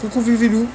Coucou Vivilou.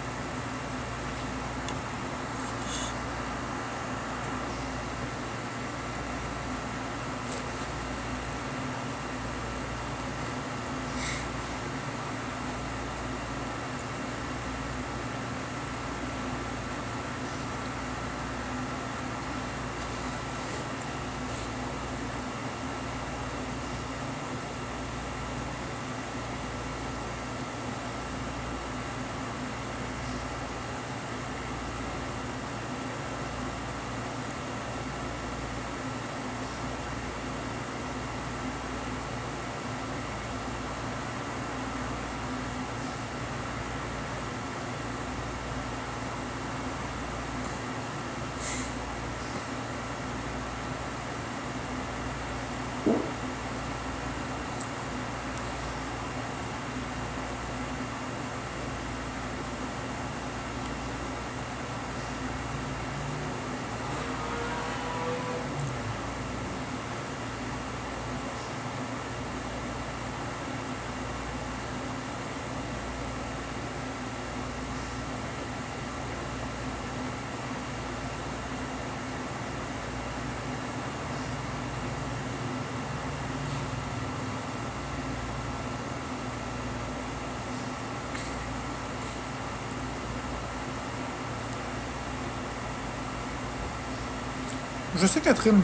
Je sais Catherine.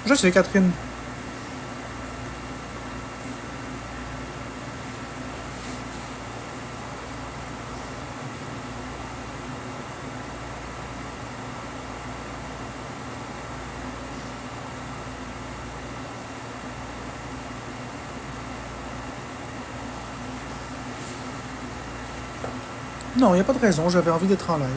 Je sais Catherine. Non, il n'y a pas de raison, j'avais envie d'être en live.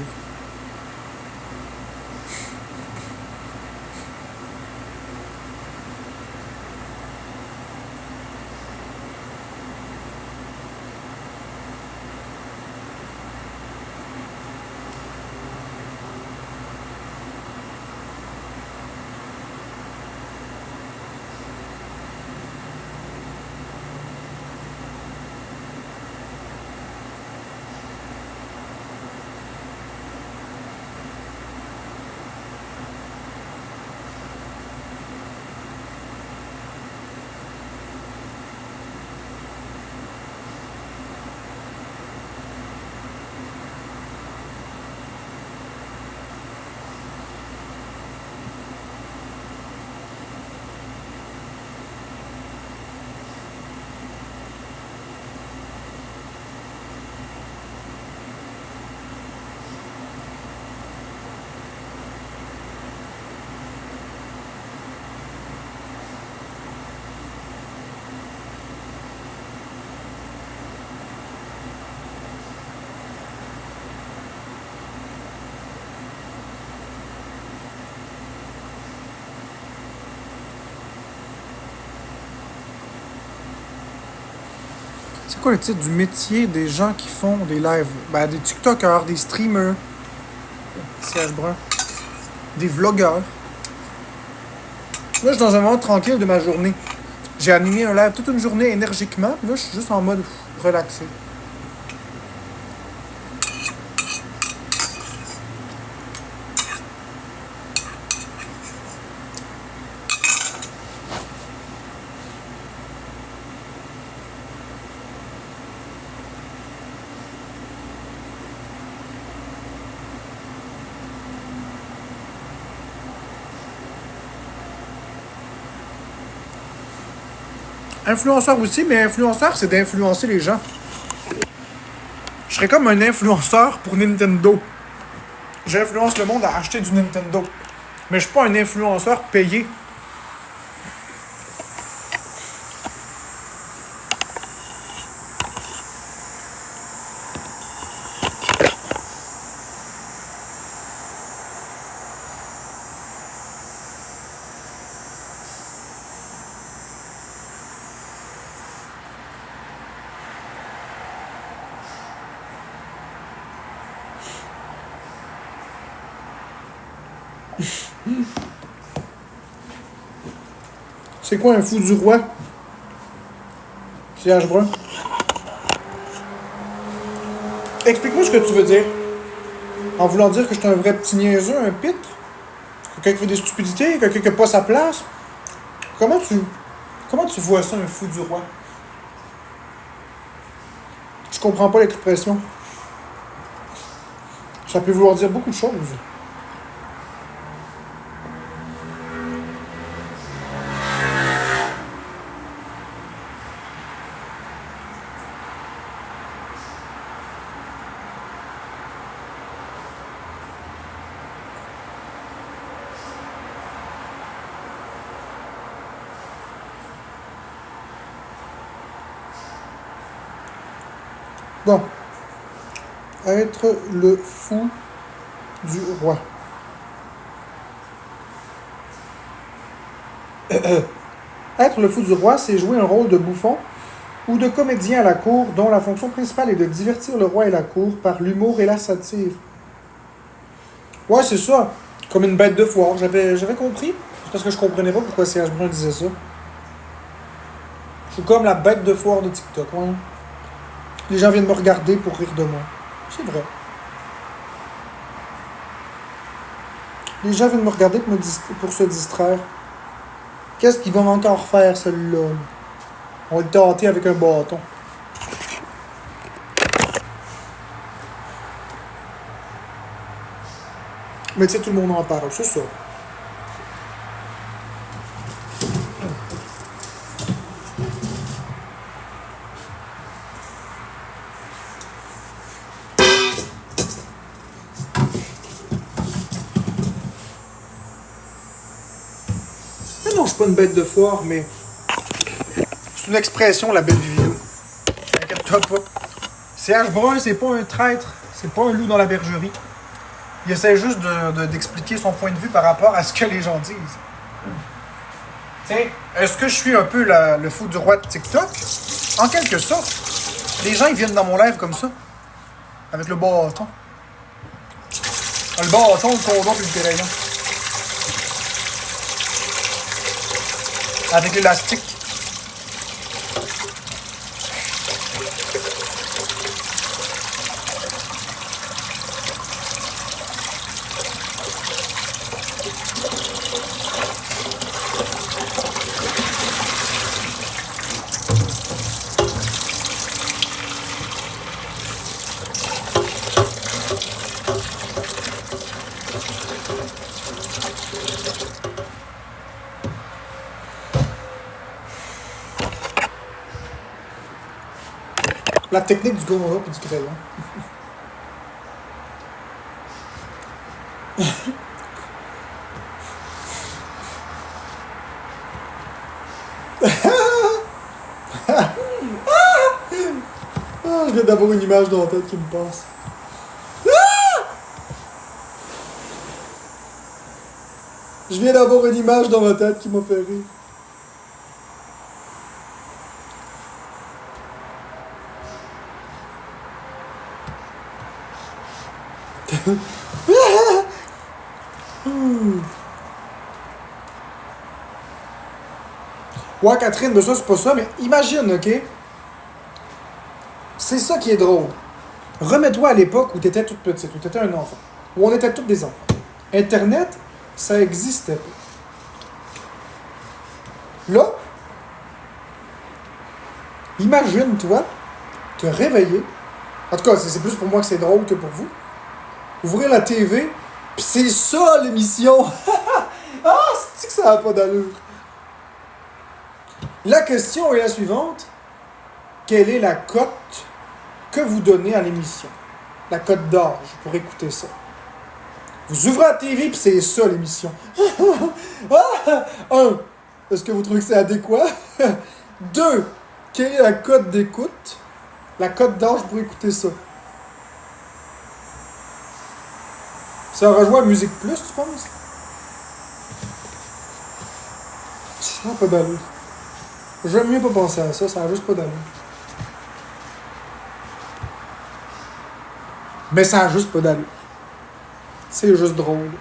C'est quoi le titre du métier des gens qui font des lives? Ben, des TikTokers, des streamers, CH Brun, des vlogueurs. Là, je suis dans un moment tranquille de ma journée. J'ai animé un live toute une journée énergiquement, puis là, je suis juste en mode relaxé. Influenceur aussi, mais influenceur, c'est d'influencer les gens. Je serais comme un influenceur pour Nintendo. J'influence le monde à acheter du Nintendo. Mais je suis pas un influenceur payé. C'est quoi un fou du roi? C.H. Brun. Explique-moi ce que tu veux dire. En voulant dire que je suis un vrai petit niaiseux, un pitre? Quelqu'un qui fait des stupidités? Quelqu'un qui n'a pas sa place? Comment tu vois ça, un fou du roi? Je comprends pas l'expression. Ça peut vouloir dire beaucoup de choses. Bon. Être le fou du roi. Être le fou du roi, c'est jouer un rôle de bouffon ou de comédien à la cour dont la fonction principale est de divertir le roi et la cour par l'humour et la satire. Ouais, c'est ça. Comme une bête de foire. J'avais compris. C'est parce que je comprenais pas pourquoi C.H. Brun disait ça. Je suis comme la bête de foire de TikTok. Ouais. Les gens viennent me regarder pour rire de moi. C'est vrai. Les gens viennent me regarder pour se distraire. Qu'est-ce qu'ils vont encore faire, celui-là? On va le tâter avec un bâton. Mais tu sais, tout le monde en parle, c'est ça. Mais non, je suis pas une bête de foire, mais... C'est une expression, la belle Vivienne. T'inquiète-toi pas. C.H. Brun, c'est pas un traître. C'est pas un loup dans la bergerie. Il essaie juste d'expliquer son point de vue par rapport à ce que les gens disent. Tiens, est-ce que je suis un peu le fou du roi de TikTok? En quelque sorte. Les gens, ils viennent dans mon live comme ça. Avec le bâton. Le bâton, le condom puis le crayon. Avec l'élastique. La technique du gondom et du crayon. Je viens d'avoir une image dans la tête qui me passe. Je viens d'avoir une image dans ma tête qui m'a fait rire. Ouais, Catherine, mais ça, c'est pas ça, mais imagine, OK? C'est ça qui est drôle. Remets-toi à l'époque où t'étais toute petite, où t'étais un enfant, où on était tous des enfants. Internet, ça existait pas. Là, imagine-toi te réveiller. En tout cas, c'est plus pour moi que c'est drôle que pour vous. Ouvrir la TV, pis c'est ça l'émission! Ah, c'est que ça n'a pas d'allure. La question est la suivante. Quelle est la cote que vous donnez à l'émission? La cote d'âge pour écouter ça. Vous ouvrez la TV puis c'est ça l'émission. Un, est-ce que vous trouvez que c'est adéquat? Deux, quelle est la cote d'écoute? La cote d'âge pour écouter ça. Ça rejoint à Musique Plus, tu penses? Ça n'a pas d'allure. J'aime mieux pas penser à ça, ça n'a juste pas d'allure. Mais ça n'a juste pas d'allure. C'est juste drôle.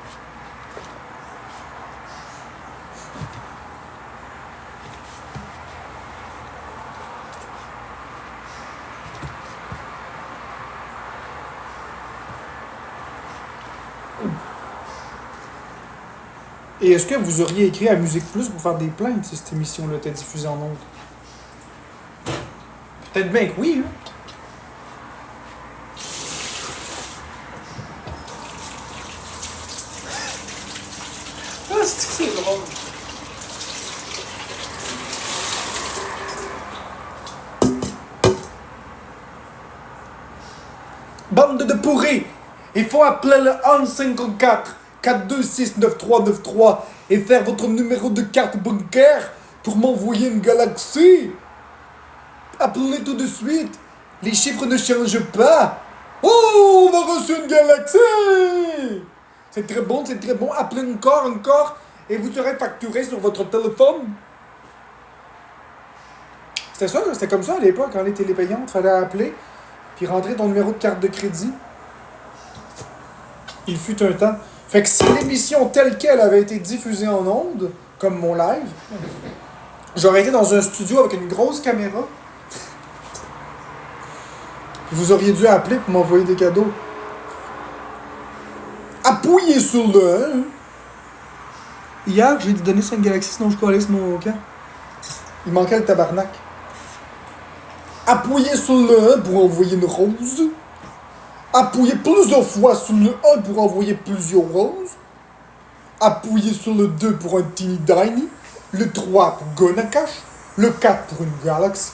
Et est-ce que vous auriez écrit à Musique Plus pour faire des plaintes si cette émission-là était diffusée en ondes? Peut-être bien que oui, hein? Ah, c'est drôle. Bande de pourris! Il faut appeler le 154 426 9393 et faire votre numéro de carte bancaire pour m'envoyer une galaxie. Appelez tout de suite. Les chiffres ne changent pas. Oh, on a reçu une galaxie! C'est très bon, c'est très bon. Appelez encore, et vous serez facturé sur votre téléphone. C'était ça, c'était comme ça à l'époque, quand les télépayantes, fallait appeler, puis rentrer ton numéro de carte de crédit. Il fut un temps. Fait que si l'émission telle qu'elle avait été diffusée en ondes, comme mon live, j'aurais été dans un studio avec une grosse caméra. Vous auriez dû appeler pour m'envoyer des cadeaux. Appuyez sur le 1. Hier, j'ai dû donner 5 galaxies, sinon je collais sur mon camp. Il manquait le tabarnak. Appuyez sur le 1 pour envoyer une rose. Appuyez plusieurs fois sur le 1 pour envoyer plusieurs roses. Appuyez sur le 2 pour un teeny tiny. Le 3 pour Gonakash. Le 4 pour une galaxie.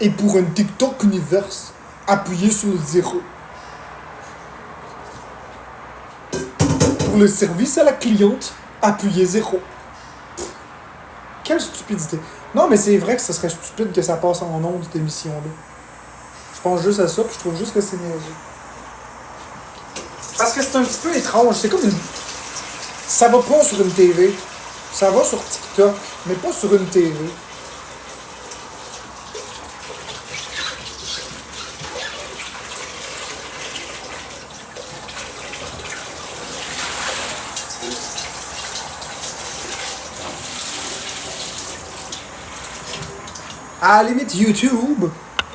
Et pour un TikTok universe, appuyez sur le 0. Pour le service à la cliente, appuyez 0. Quelle stupidité. Non, mais c'est vrai que ce serait stupide que ça passe en ondes, cette émission-là. Je pense juste à ça, puis je trouve juste que c'est niaiseux. Parce que c'est un petit peu étrange. C'est comme une... Ça va pas sur une TV. Ça va sur TikTok, mais pas sur une TV. À la limite YouTube,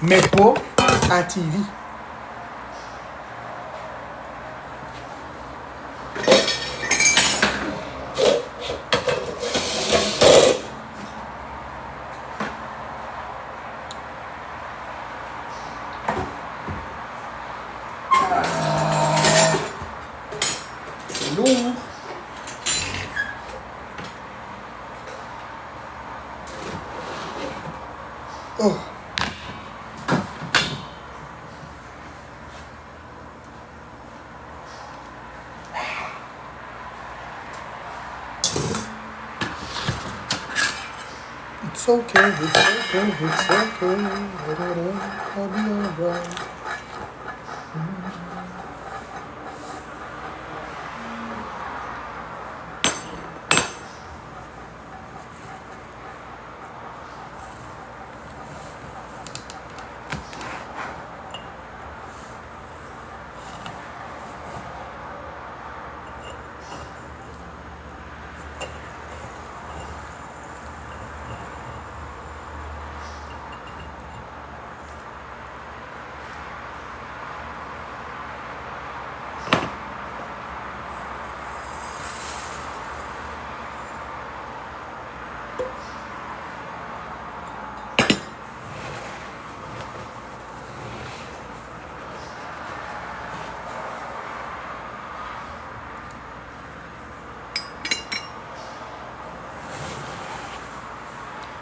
mais pas à TV. C'est lourd. Oh. It's okay, it's okay, it's okay. I'll be alright.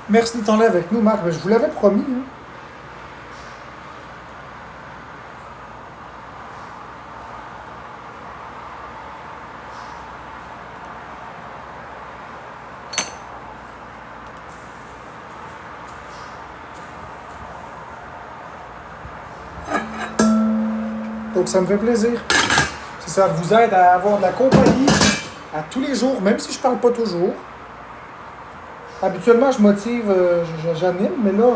Merci d'être là avec nous, Marc. Je vous l'avais promis. Hein. Donc ça me fait plaisir. Si ça vous aide à avoir de la compagnie à tous les jours, même si je parle pas toujours. Habituellement, je motive, j'anime, mais là...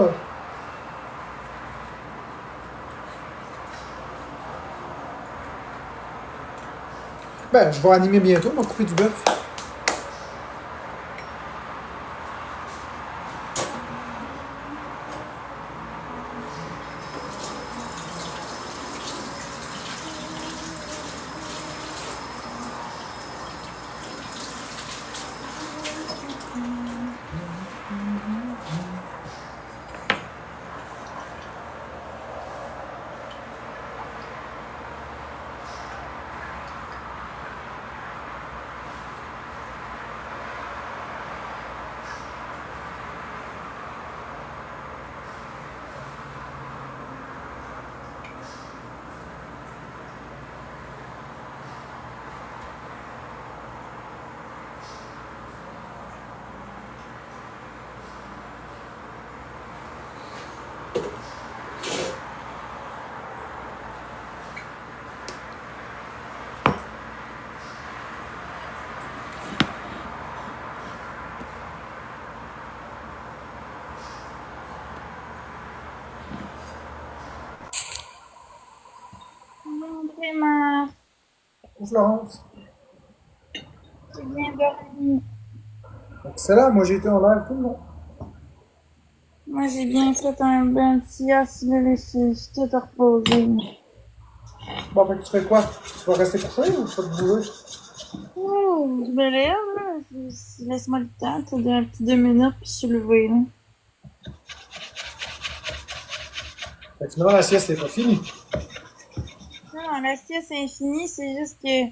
Ben, je vais animer bientôt, on va couper du bœuf. Florence. J'ai bien dormi. Excellent, moi j'ai été en live tout le long. Moi, j'ai bien fait un bain de sieste, là, je suis toute reposée. Bon, fait que tu fais quoi? Tu vas rester couché ou tu vas te bouger? Oh, je me lève, là. Laisse-moi le temps, t'as un petit 2 minutes, puis je suis levée, là. Fait que finalement, la sieste n'est pas finie. Non, la sieste est finie, c'est juste que,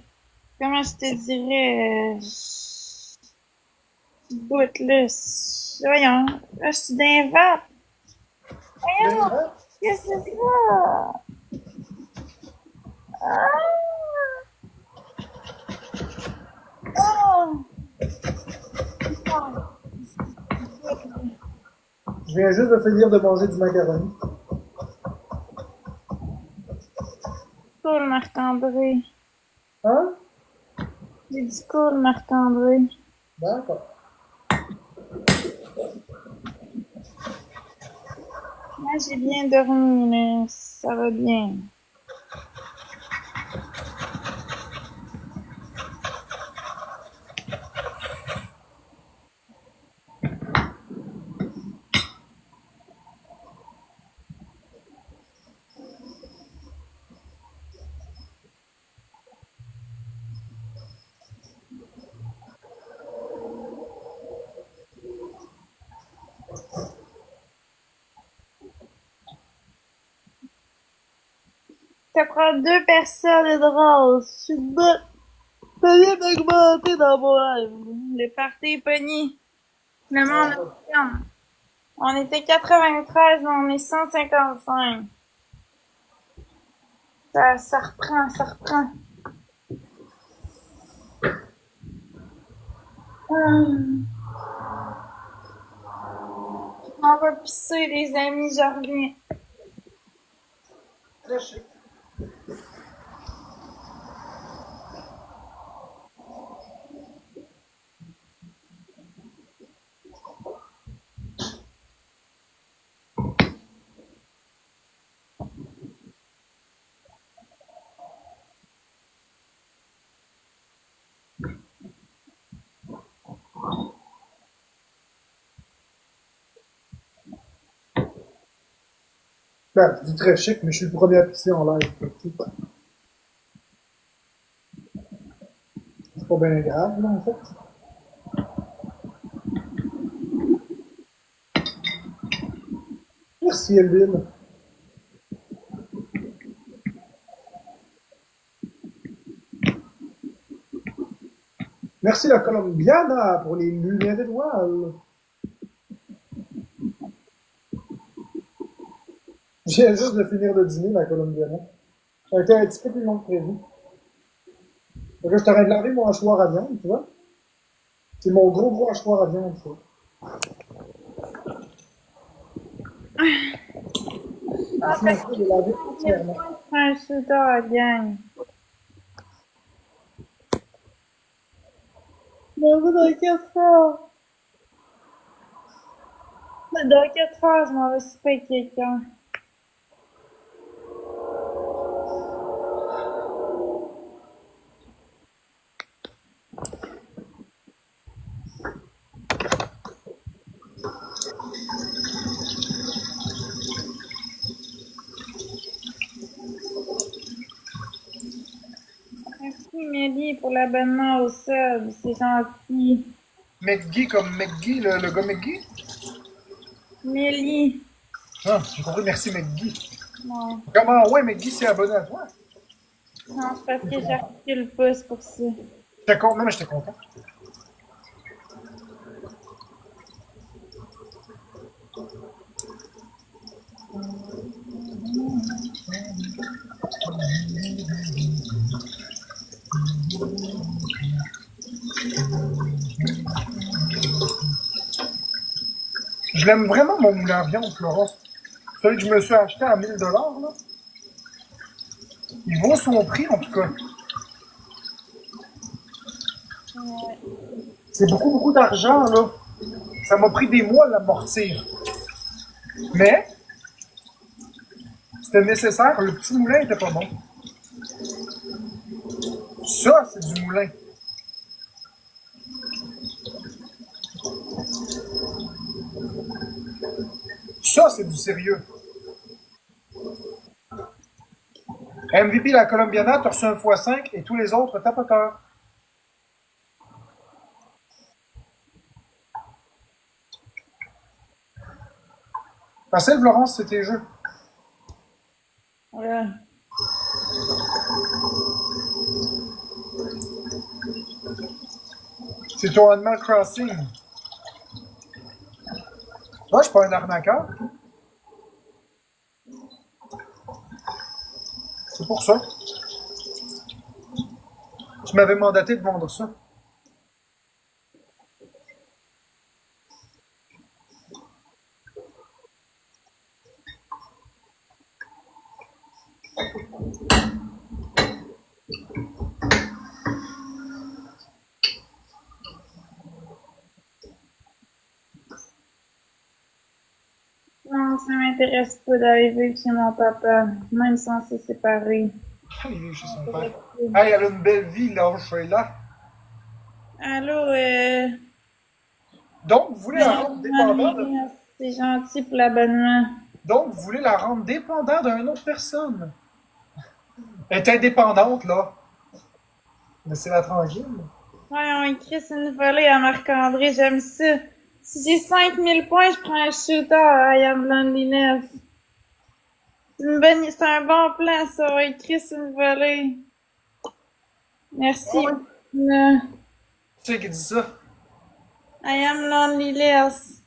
comment je te dirais, je boute, là. Voyons, là, je suis d'un vape. Voyons, qu'est-ce que c'est ça? Ah! Oh! Je viens juste de finir de manger du macaroni. Cool, Marc-André. Hein? J'ai dit cool, Marc-André. D'accord. Moi, j'ai bien dormi, là. Ça va bien. Ça prend 2 personnes de rose. Je suis bonne. Ça vient d'augmenter dans mon live. Le party est pogné. Le monde est on était 93, mais on est 155. Ça reprend, ça reprend. On va pisser, les amis, je reviens. Très chic. Ben, je dis très chic, mais je suis le premier à pisser en live. C'est pas bien grave, là, en fait. Merci, Elville. Merci, la Colombiana, pour les lunettes étoiles. Je viens juste de finir de dîner, la Colombiana. Ça a été un petit peu plus long que prévu. Donc là, je t'arrête de laver mon hachoir à viande, tu vois. C'est mon gros hachoir à viande, ça. Ah, Je m'en fous de laver entièrement. un soda, gang. Mais vous, dans 4 heures. Dans 4 heures, je m'en vais souper avec quelqu'un. Merci, Mélie, pour l'abonnement au sub. C'est gentil. McGee comme McGee, le gars McGee? Mélie. Ah, j'ai compris, merci McGee. Non. Comment, ouais, McGee s'est abonné à toi? Non, c'est parce que j'articule pas, c'est pour ça. J'étais content, non, mais j'étais content. Je l'aime vraiment, mon moulin à viande, Florence. Celui que je me suis acheté à 1000 $, là. Il vaut son prix, en tout cas. Ouais. C'est beaucoup d'argent, là. Ça m'a pris des mois à l'amortir. Mais, c'était nécessaire. Le petit moulin était pas bon. Ça, c'est du moulin. Ça, c'est du sérieux. MVP la Colombiana, t'as reçu un x5 et tous les autres tapoteurs. Facile, Florence, c'est tes jeux. Ouais. C'est ton Animal Crossing. Moi, je suis pas un arnaqueur. C'est pour ça. Tu m'avais mandaté de vendre ça. Non, ça m'intéresse pas d'aller vivre chez mon papa, même sans se séparer. Allez, vivre chez son père. Hey, elle a une belle vie, là, je suis là. Allô, Donc, vous voulez la rendre dépendante de... c'est gentil pour l'abonnement. Donc, vous voulez la rendre dépendante d'une autre personne. Elle est indépendante, là. Laissez-la tranquille. Ouais, on écrit une volée à Marc-André, j'aime ça. Si j'ai 5000 points, je prends un shooter à I Am Loneliness. C'est un bon plan, ça. On écrit une volée. Merci. Ouais. Qui c'est qui dit ça? I Am Loneliness.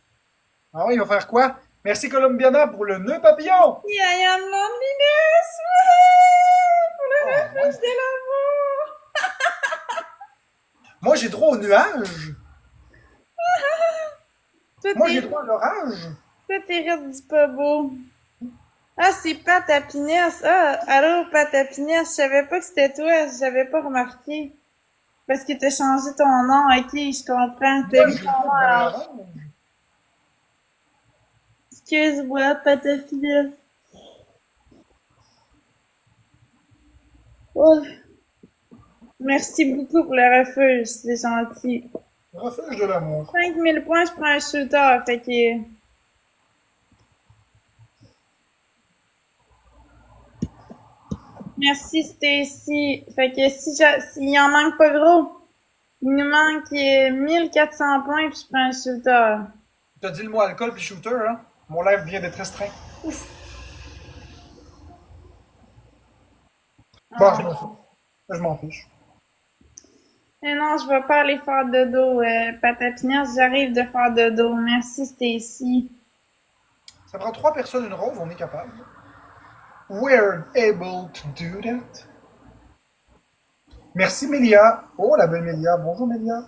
Ah oui, il va faire quoi? Merci Colombiana pour le nœud papillon! Oui, I Am Loneliness! Ouais! Pour le refuge de l'amour! Moi, j'ai droit au nuage! Moi, j'ai droit à l'orage! Toi, t'es raide du pas beau. Ah, c'est Pat à Pinès. Ah, allô, Pat à Pinès. Je savais pas que c'était toi. J'avais pas remarqué. Parce que t'as changé ton nom. Ok, je comprends. T'as mis ton nom alors. Excuse-moi, Pat à Pinès. Oh. Merci beaucoup pour le refuge. C'est gentil. Refuge de l'amour. 5000 points, je prends un shooter. Fait que... Merci, Stacy. Fait que s'il en manque pas gros, il nous manque 1400 points puis je prends un shooter. T'as dit le mot alcool puis shooter, hein? Mon live vient d'être restreint. Ouf! Bon, je m'en fiche. Mais non, je vais pas aller faire de dos. Patapinasse, j'arrive de faire de dos. Merci, Stacy. Ça prend 3 personnes une rose, on est capable. We're able to do that. Merci Mélia. Oh, la belle Mélia. Bonjour Mélia.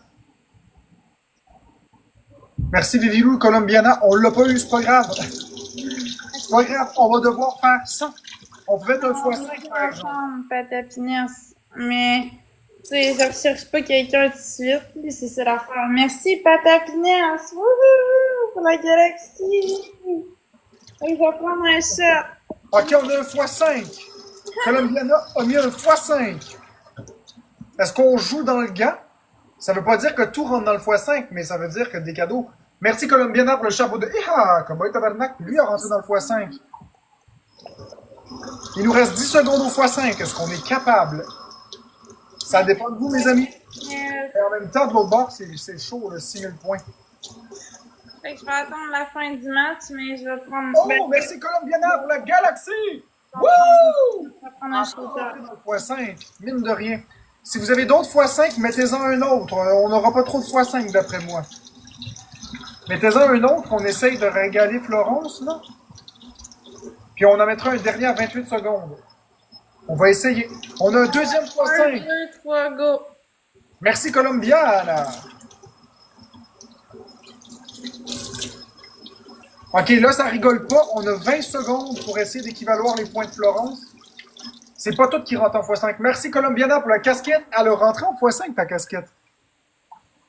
Merci Vivilou Colombiana. On l'a pas eu, c'est pas grave. C'est pas grave, on va devoir faire ça. On pouvait être un x5 par exemple. Patapinasse. Mais, tu sais, je recherche pas quelqu'un tout de suite. Puis c'est ça l'affaire. Merci, Patapinasse. Wouhou! Pour la galaxie. Et je vais prendre un shot. Ok, on a un x5. Colombiana a mis un x5. Est-ce qu'on joue dans le gant? Ça veut pas dire que tout rentre dans le x5, mais ça veut dire que des cadeaux. Merci Colombiana pour le chapeau de Iha! Comme un tabarnak, lui a rentré dans le x5. Il nous reste 10 secondes au x5. Est-ce qu'on est capable? Ça dépend de vous, mes amis. Et en même temps, de l'autre bord, c'est chaud, le 6000 points. Fait que je vais attendre la fin du match, mais je vais prendre... Oh, merci Colombiana pour la galaxie! Wouh! Je vais prendre un shooter. Dans le x5, mine de rien. Si vous avez d'autres x5, mettez-en un autre. On n'aura pas trop de x5 d'après moi. Mettez-en un autre, on essaye de régaler Florence, là. Puis on en mettra un dernier à 28 secondes. On va essayer. On a un deuxième x5. 1, 2, 3, go! Merci Colombiana. Ok, là, ça rigole pas. On a 20 secondes pour essayer d'équivaloir les points de Florence. C'est pas tout qui rentre en x5. Merci Colombiana pour la casquette. Elle a rentré en x5 ta casquette.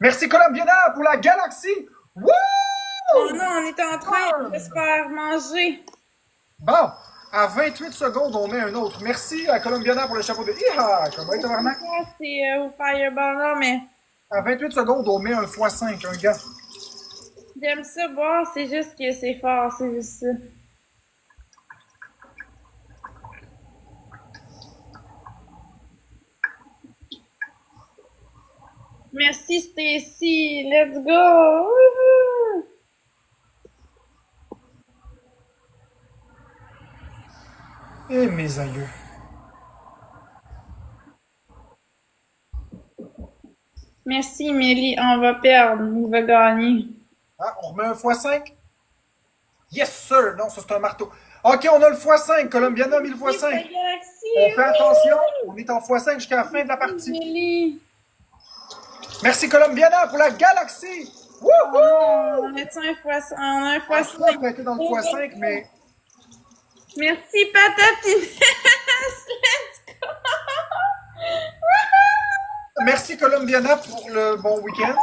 Merci Colombiana pour la galaxie. Wouh! Oh non, on est en train de se faire manger. Bon, À 28 secondes, on met un autre. Merci à Colombiana pour le chapeau de Iha! Comment est tabarnak? C'est au Fireball, non, mais À 28 secondes, on met un x5, un gars. j'aime ça boire, c'est juste que c'est fort, c'est juste ça. Merci Stacy, let's go! Wouhou! Et mes aïeux. Merci Mélie, on va perdre, il va gagner. Ah, on remet un x5? Yes, sir! Non, ça c'est un marteau. Ok, on a le x5. Colombiana a mis le x5. On fait attention. On est en x5 jusqu'à la fin de la partie. Mélie! Merci Colombiana pour la galaxie! Wouhou! On a un x5, on a un Je x5. crois qu'on a été dans le x5, mais Merci Patapinès, let's go! merci Colombiana pour le bon week-end.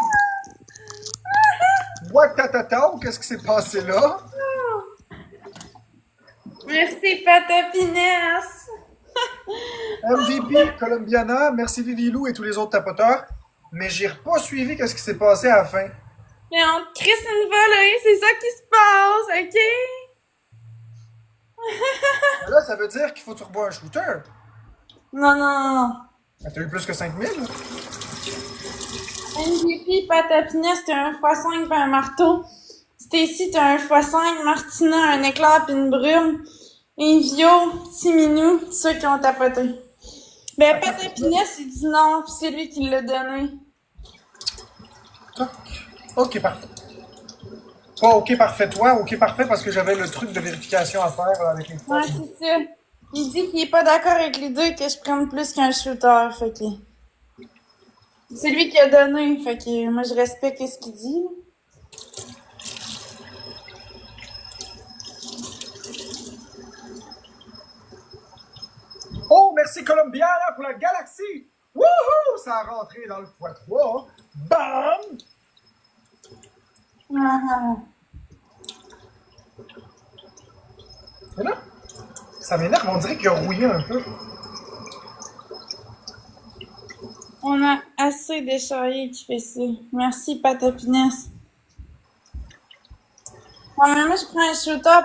Ouattatata, qu'est-ce qui s'est passé là? Merci Patapinès! MVP Colombiana, merci Vivilou et tous les autres tapoteurs. Mais j'ai pas suivi qu'est-ce qui s'est passé à la fin. Mais on te crisse une volée, c'est ça qui se passe, ok? Là, ça veut dire qu'il faut que tu rebois un shooter. Non, non, non, non. Ah, t'as eu plus que 5000? MVP, Patapinès, t'as un x5 pis un marteau. Stacy, t'as un x5, Martina, un éclair pis une brume. Invio, Petit Minou, ceux qui ont tapoté. Ben, Patapinès, il dit non, pis c'est lui qui l'a donné. Ok, parfait. Pas ok, parfait toi, ok, parfait parce que j'avais le truc de vérification à faire avec les fois. Ouais, c'est ça. Il dit qu'il est pas d'accord avec les deux que je prenne plus qu'un shooter, fait que... C'est lui qui a donné, fait que moi je respecte ce qu'il dit. Oh, merci Colombiana pour la galaxie! Wouhou! Ça a rentré dans le x3. Bam! Ah. Et là, ça m'énerve, on dirait qu'il a rouillé un peu. On a assez d'échaillés qui fait ça. Merci, Patapinès. Ouais, mais moi, je prends un shooter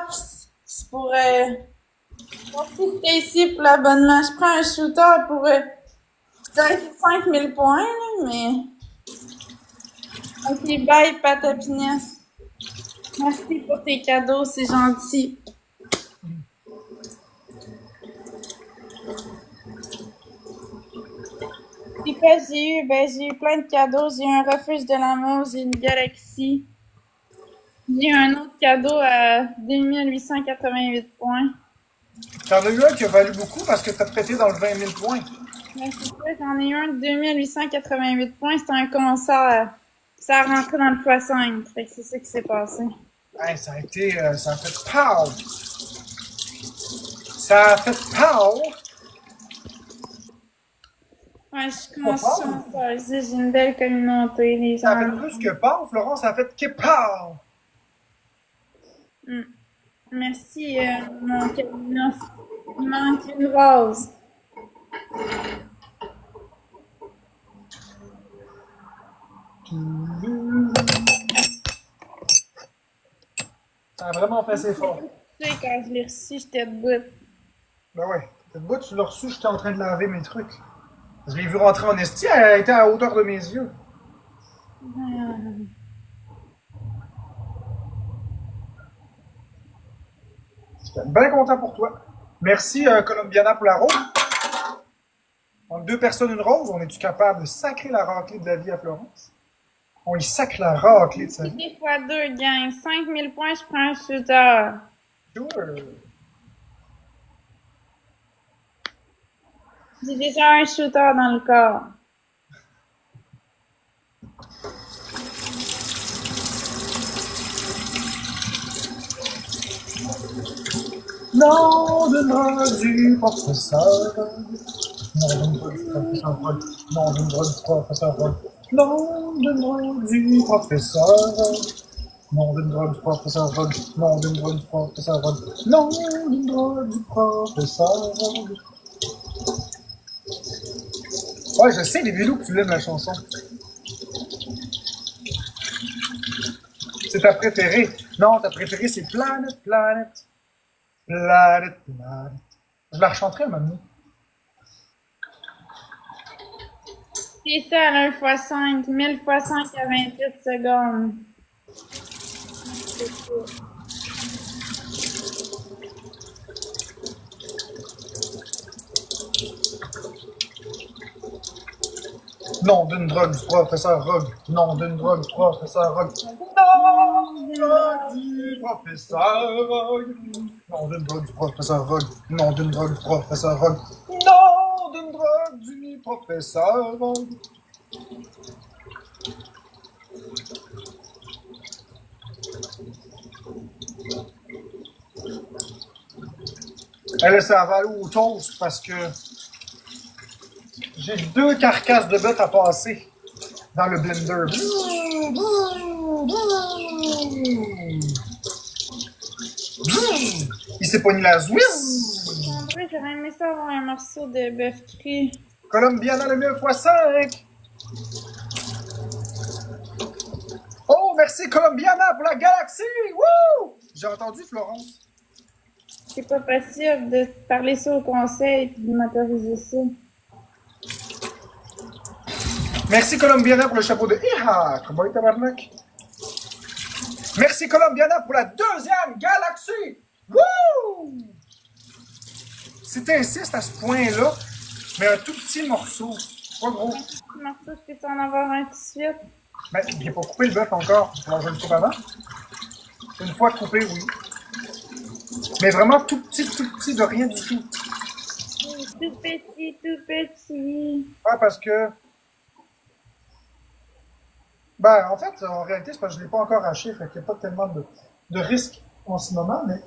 pour merci, Stacy, pour l'abonnement. Je prends un shooter pour 5000 points, là, mais... Ok, bye, Patapinès. Merci pour tes cadeaux, c'est gentil. Et quoi j'ai eu? Ben, j'ai eu plein de cadeaux. J'ai eu un refuge de l'amour, j'ai une galaxie. J'ai eu un autre cadeau à 2888 points. T'en as eu un qui a valu beaucoup parce que t'as prêté dans le 20 000 points. Ben, c'est ça, j'en ai eu un de 2888 points. C'était un concert. Ça a rentré dans le x5. Fait que c'est ça qui s'est passé. Hey, ça a été. Ça a fait pow! Ça a fait pow! Ouais, je commence chanceuse. J'ai une belle communauté, les gens. Ça a fait plus que pow, Florence, ça a fait que pow! Merci, mon cabinet. Il manque une rose. Ça a vraiment fait ses fort. Tu sais, quand je l'ai reçu, j'étais debout. Ben ouais. Cette boîte, tu l'as reçu, j'étais en train de laver mes trucs. Je l'ai vu rentrer en esti, elle était à hauteur de mes yeux. J'étais bien content pour toi. Merci Colombiana pour la rose. Entre deux personnes, une rose, on est-tu capable de sacrer la raclée de la vie à Florence? On y sacre la raclée de sa vie. 2 fois 2 gagne. 5000 points, je prends un shooter. Sure. J'ai déjà un shooter dans le corps. Non, donne-moi du professeur. Non, donne-moi du professeur Roll. Non, donne-moi du professeur Roll. Non, donne-moi du professeur. Nom d'une drogue du professeur Rogue. Nom d'une drogue du professeur Rogue. Nom d'une drogue du professeur Rogue. Ouais, je sais, les vélos que tu l'aimes la chanson. C'est ta préférée. Non, ta préférée, c'est Planet, Planet. Planet, Planet. Je la rechanterai un moment donné. C'est ça, 1 x 5, 1000 x 5 à 28 secondes. Nom d'une drogue du professeur Rogue. Nom d'une drogue du professeur Rogue. Nom d'une drogue du professeur Rogue. Nom d'une drogue du professeur Rogue. Nom d'une drogue du professeur Rogue. Nom d'une drogue du professeur Rogue. Elle ça va aller au toast parce que j'ai 2 carcasses de bœuf à passer dans le blender. Il s'est pogné la zouise. André, j'aurais aimé ça avoir un morceau de bœuf cru. Colombiana le 9x5. Oh, merci Colombiana pour la galaxie. Wouh! J'ai entendu Florence. C'est pas possible de parler ça au conseil et de m'autoriser ça. Merci Colombiana pour le chapeau de Irak. Comment est tabarnak? Merci Colombiana pour la 2e galaxie. Wouh! Si t'insistes à ce point-là, mais un tout petit morceau, pas gros. Un petit morceau, je peux en avoir un tout de suite. Ben, il n'est pas coupé le bœuf encore. Alors, je le coupe avant. Une fois coupé, oui. Mais vraiment tout petit, de rien du tout. Tout petit, tout petit. Ouais, parce que... Ben, en fait, en réalité, c'est parce que je ne l'ai pas encore haché, fait qu'il n'y a pas tellement de risques en ce moment, mais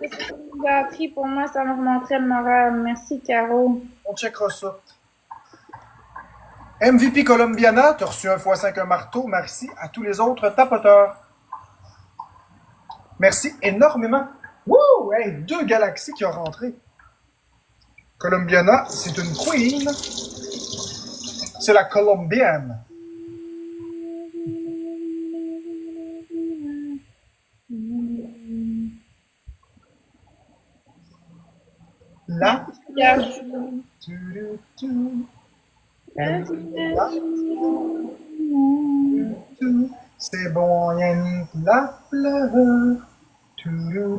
C'est une gâterie pour moi, ça me remonterait le moral. Merci, Caro. on checkera ça. MVP Colombiana, t'as reçu 1 x 5 un marteau. Merci à tous les autres tapoteurs. Merci énormément. Wouh! Hey, 2 galaxies qui ont rentré. Colombiana, c'est une queen. C'est la colombienne. La c'est bon, Yannick, la fleur. Je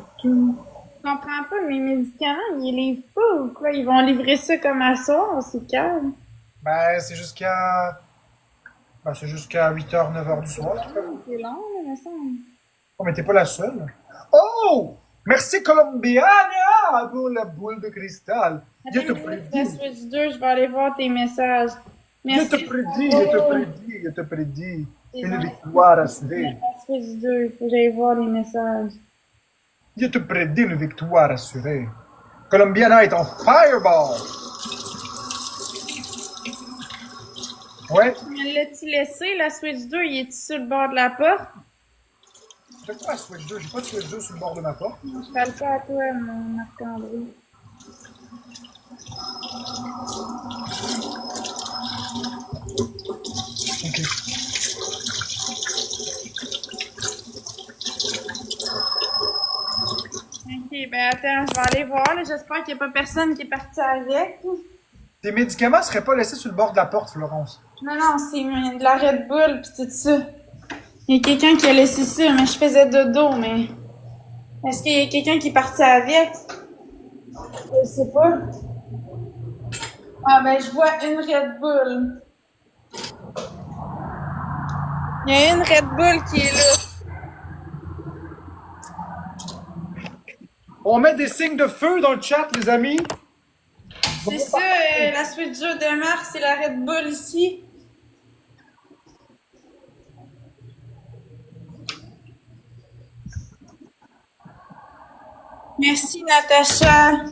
comprends pas, mes médicaments, ils les livrent pas ou quoi? Ils vont livrer ça comme à soir, c'est calme. Ben, c'est jusqu'à 8h, 9h du soir. C'est long, là, me semble. Oh, mais t'es pas la seule. Oh! Merci Colombiana pour la boule de cristal. Je te La prédis. Switch 2, je vais aller voir tes messages. Je Merci. te prédis. Une victoire assurée. La Switch 2, il faut que j'aille voir les messages. Je te prédis une victoire assurée. Colombiana est en fireball. Ouais. Mais l'as-tu laissé, la Switch 2, il est sur le bord de la porte? J'ai pas la Switch 2, j'ai pas de Switch 2 sur le bord de ma porte. Je parle pas à toi, mon Marc-André. Ok. Ok, ben attends, je vais aller voir, là. J'espère qu'il n'y a pas personne qui est parti avec. Tes médicaments seraient pas laissés sur le bord de la porte, Florence. Non, non, c'est de la Red Bull pis tout ça. Il y a quelqu'un qui a laissé ça, mais je faisais dodo, mais... Est-ce qu'il y a quelqu'un qui est parti avec? Je sais pas. Ah ben, je vois une Red Bull. Il y a une Red Bull qui est là. On met des signes de feu dans le chat, les amis. C'est ça, la Switch 2 de mars, c'est la Red Bull ici. Merci, Natacha.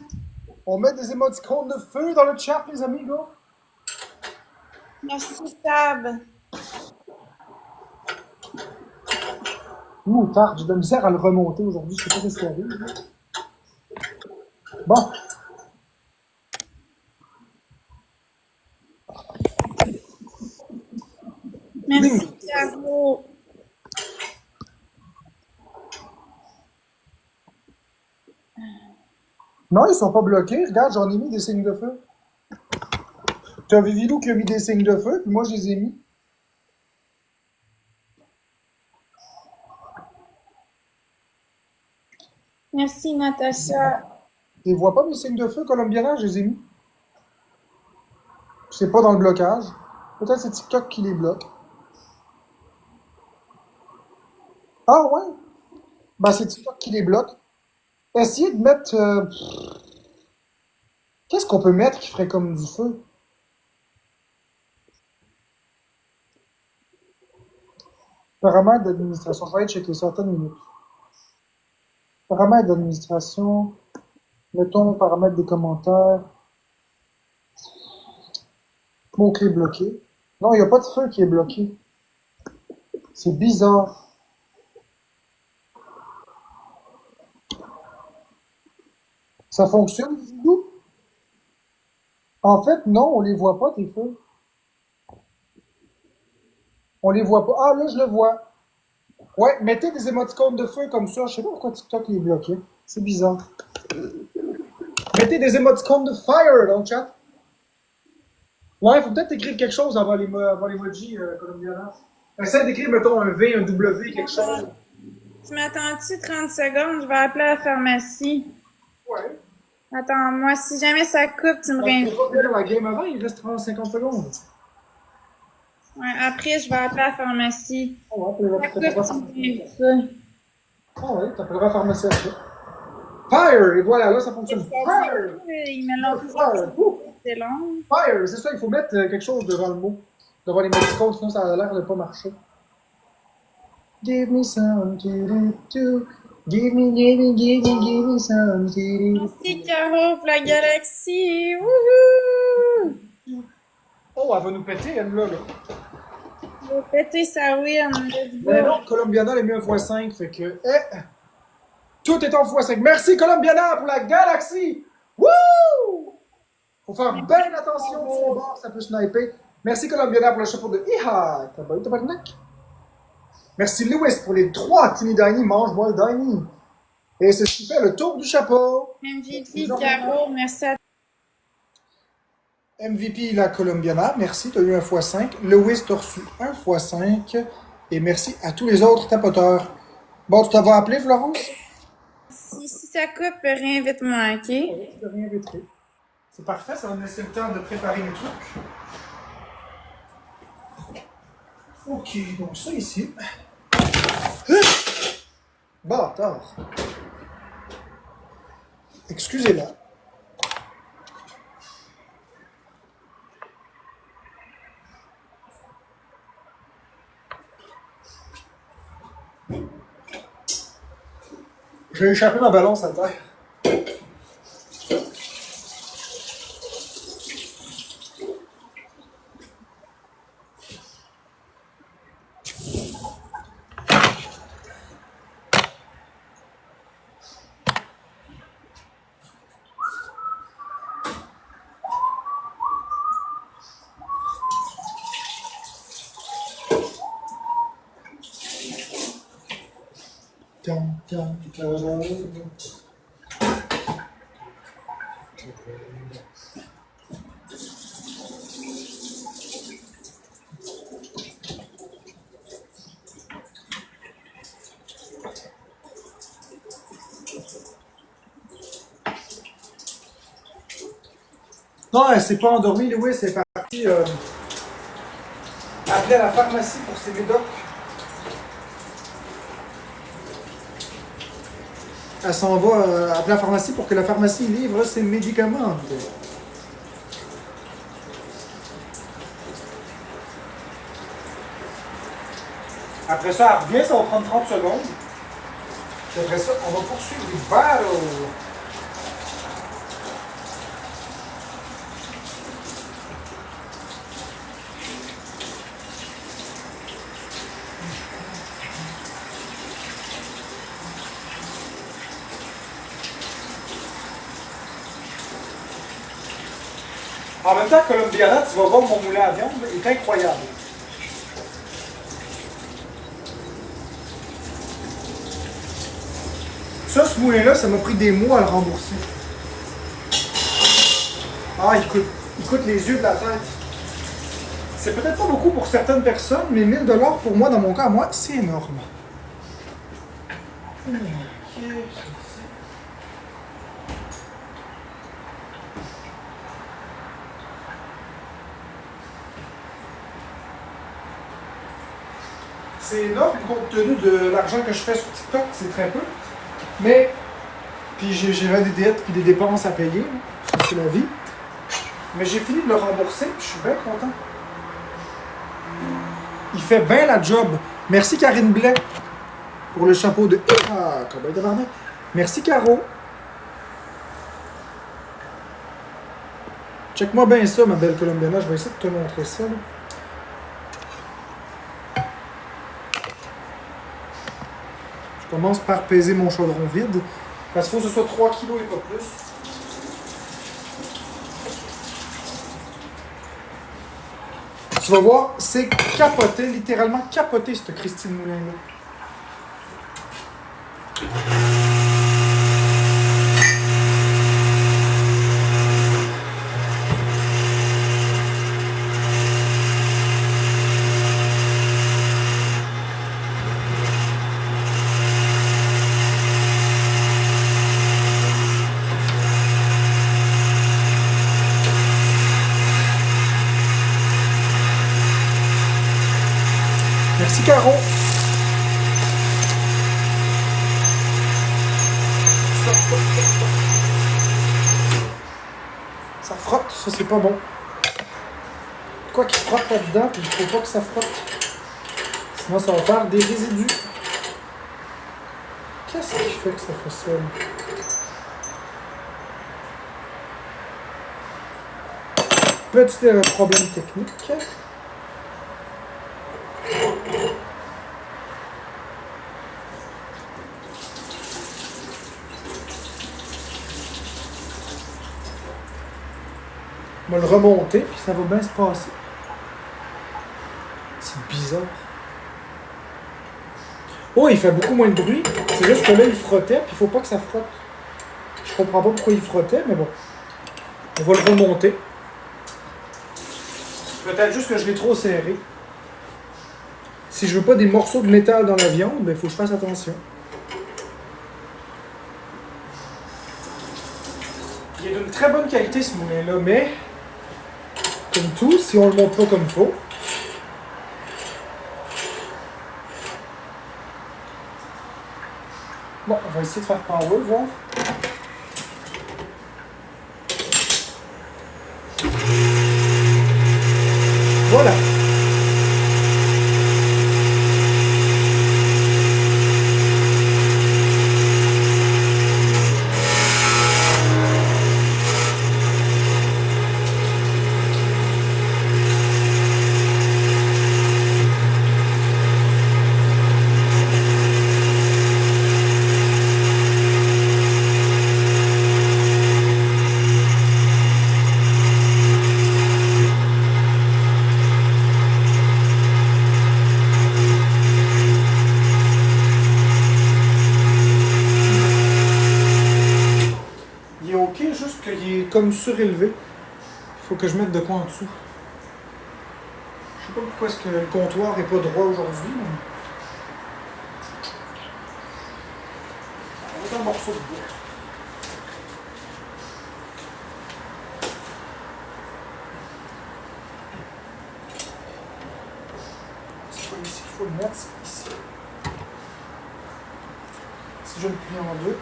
On met des émoticônes de feu dans le chat, les amis, go. Merci, Sab. Ouh, tard, j'ai de la misère à le remonter aujourd'hui, je sais pas ce qui arrive. Bon, Merci, bing. Caro. Non, ils sont pas bloqués. Regarde, j'en ai mis des signes de feu. Tu as vu Vilou qui a mis des signes de feu, puis moi je les ai mis. Merci, Natacha. Tu les vois pas mes signes de feu colombiana, je les ai mis. C'est pas dans le blocage. Peut-être c'est TikTok qui les bloque. Ah ouais? Bah c'est TikTok qui les bloque. Essayez de mettre. Qu'est-ce qu'on peut mettre qui ferait comme du feu? Paramètres d'administration. Je vais aller checker certaines minutes. Paramètres d'administration. Mettons paramètres des commentaires. Mots-clés bloqués. Non, il n'y a pas de feu qui est bloqué. C'est bizarre. Ça fonctionne, Vilou? En fait, non, on les voit pas, tes feux. On les voit pas. Ah, là, je le vois. Ouais, mettez des émoticônes de feu comme ça. Je sais pas pourquoi TikTok les est bloqué. C'est bizarre. Mettez des émoticônes de fire dans le chat. Ouais, faut peut-être écrire quelque chose avant l'emoji colombiana. Essaye d'écrire, mettons, un V, un W, quelque chose. Tu m'attends-tu 30 secondes? Je vais appeler à la pharmacie. Ouais. Attends, moi, si jamais ça coupe, tu me On réinvites. va faire la game avant, il reste 30, 50 secondes. Ouais, après, je vais appeler à la pharmacie. Ah ouais, Ça coupe, tu me réinviteras. Ah ouais, t'appelleras la pharmacie après. Fire! Et voilà, là, ça fonctionne. Fire! Ils me l'ont Fire! Ouf! c'est long. Fire! C'est ça, il faut mettre quelque chose devant le mot. Devant les émoticônes, sinon ça a l'air de pas marcher. Give me some, do. Give me some, Merci, Caro, pour la galaxie. Wouhou! Oh, elle va nous péter, elle, là. Je vais péter sa win. Let's Mais go. non, Colombiana est mis en x5, fait que. Tout est en x5. Merci, Colombiana, pour la galaxie! Wouh! Faut faire bien attention sur le bord, ça peut sniper. Merci, Colombiana, pour le chapeau de Iha! Tabarnak! Merci, Lewis, pour les 3 Tiny Diny. Mange-moi le Diny. Et c'est ce qui fait le tour du chapeau. MVP, Caro, merci à MVP, la Colombiana. Merci, tu as eu un x5. Lewis, tu as reçu un x5. Et merci à tous les autres tapoteurs. Bon, tu t'avais appelé, Florence? Si ça coupe, réinvite-moi, ok? Oui, je te réinviterai. C'est parfait, ça va me laisser le temps de préparer mes trucs. Ok, donc ça ici. Bâtard. Excusez-la. J'ai échappé ma balance à terre. Non, elle s'est pas endormie, Louis, c'est parti appeler à la pharmacie pour ses médocs. Elle s'en va appeler la pharmacie pour que la pharmacie livre ses médicaments. Après ça, elle revient, ça va prendre 30 secondes. Puis après ça, on va poursuivre les battles. En même temps, Colombiana, tu vas voir mon moulin à viande, il est incroyable. Ça, ce moulin-là, ça m'a pris des mois à le rembourser. Ah, il coûte les yeux de la tête. C'est peut-être pas beaucoup pour certaines personnes, mais 1000$ pour moi, dans mon cas, moi, c'est énorme. C'est énorme compte tenu de l'argent que je fais sur TikTok, c'est très peu. Mais, puis j'avais des dettes puis des dépenses à payer, ça c'est la vie. Mais j'ai fini de le rembourser, puis je suis bien content. Il fait bien la job. Merci Karine Blais pour le chapeau de... Ah, comment il est. Merci Caro. Check-moi bien ça, ma belle Colombiana. Je vais essayer de te montrer ça. Là. Je commence par peser mon chaudron vide. Parce qu'il faut que ce soit 3 kilos et pas plus. Tu vas voir, c'est capoté, littéralement capoté, cette Christine Moulin-là. Merci Caro. Ça frotte, ça c'est pas bon. Quoi qu'il frotte là-dedans, puis il faut pas que ça frotte. Sinon ça va faire des résidus. Qu'est-ce qui fait que ça fait ça? Petit problème technique. On va le remonter, puis ça va bien se passer. C'est bizarre. Oh, il fait beaucoup moins de bruit. C'est juste que là, il frottait, puis il faut pas que ça frotte. Je comprends pas pourquoi il frottait, mais bon. On va le remonter. Peut-être juste que je l'ai trop serré. Si je veux pas des morceaux de métal dans la viande, ben, il faut que je fasse attention. Il est d'une très bonne qualité ce moulin-là, mais comme tout, si on le monte pas comme il faut, bon, on va essayer de faire power, voir. Voilà. Juste qu'il est comme surélevé. Il faut que je mette de quoi en dessous. Je sais pas pourquoi est-ce que le comptoir n'est pas droit aujourd'hui. Mais... on va mettre un morceau de bois. C'est pas ici qu'il faut le mettre, c'est ici. Si je le plie en deux.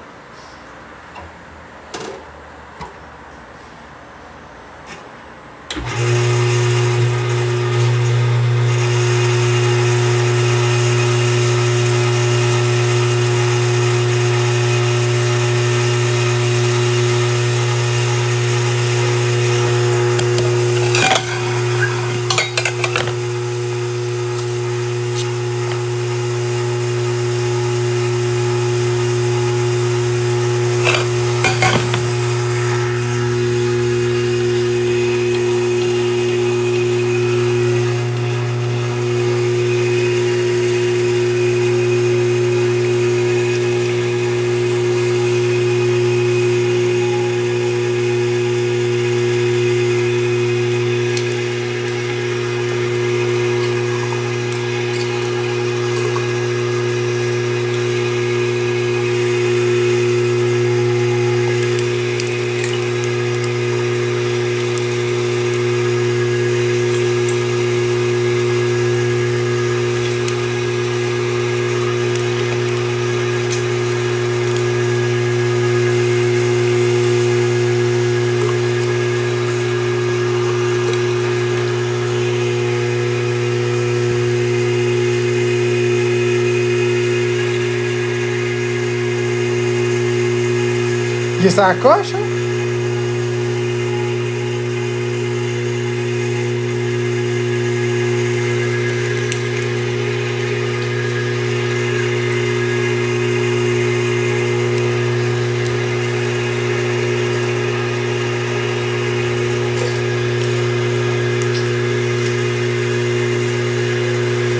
est sa coche, hein?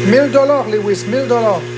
$1000, Lewis, $1000.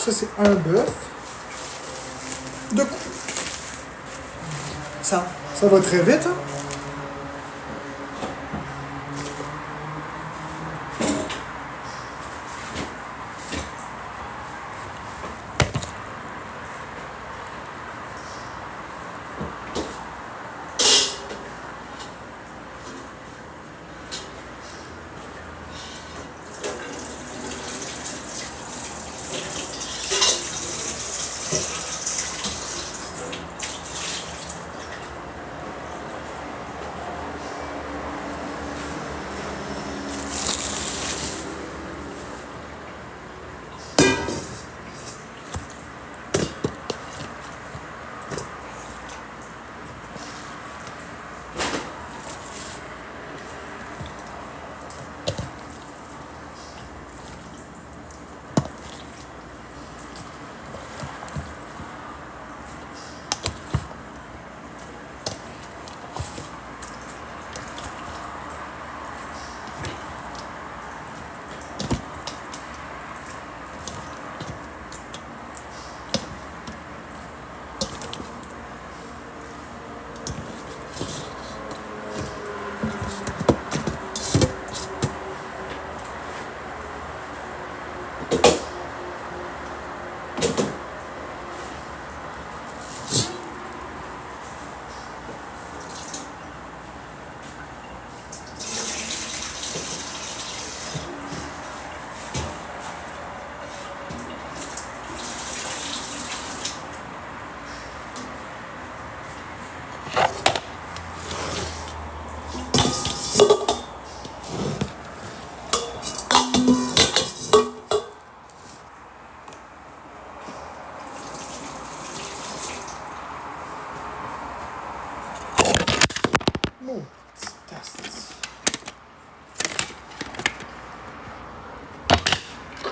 Ça, c'est un bœuf de coups. Ça va très vite, hein?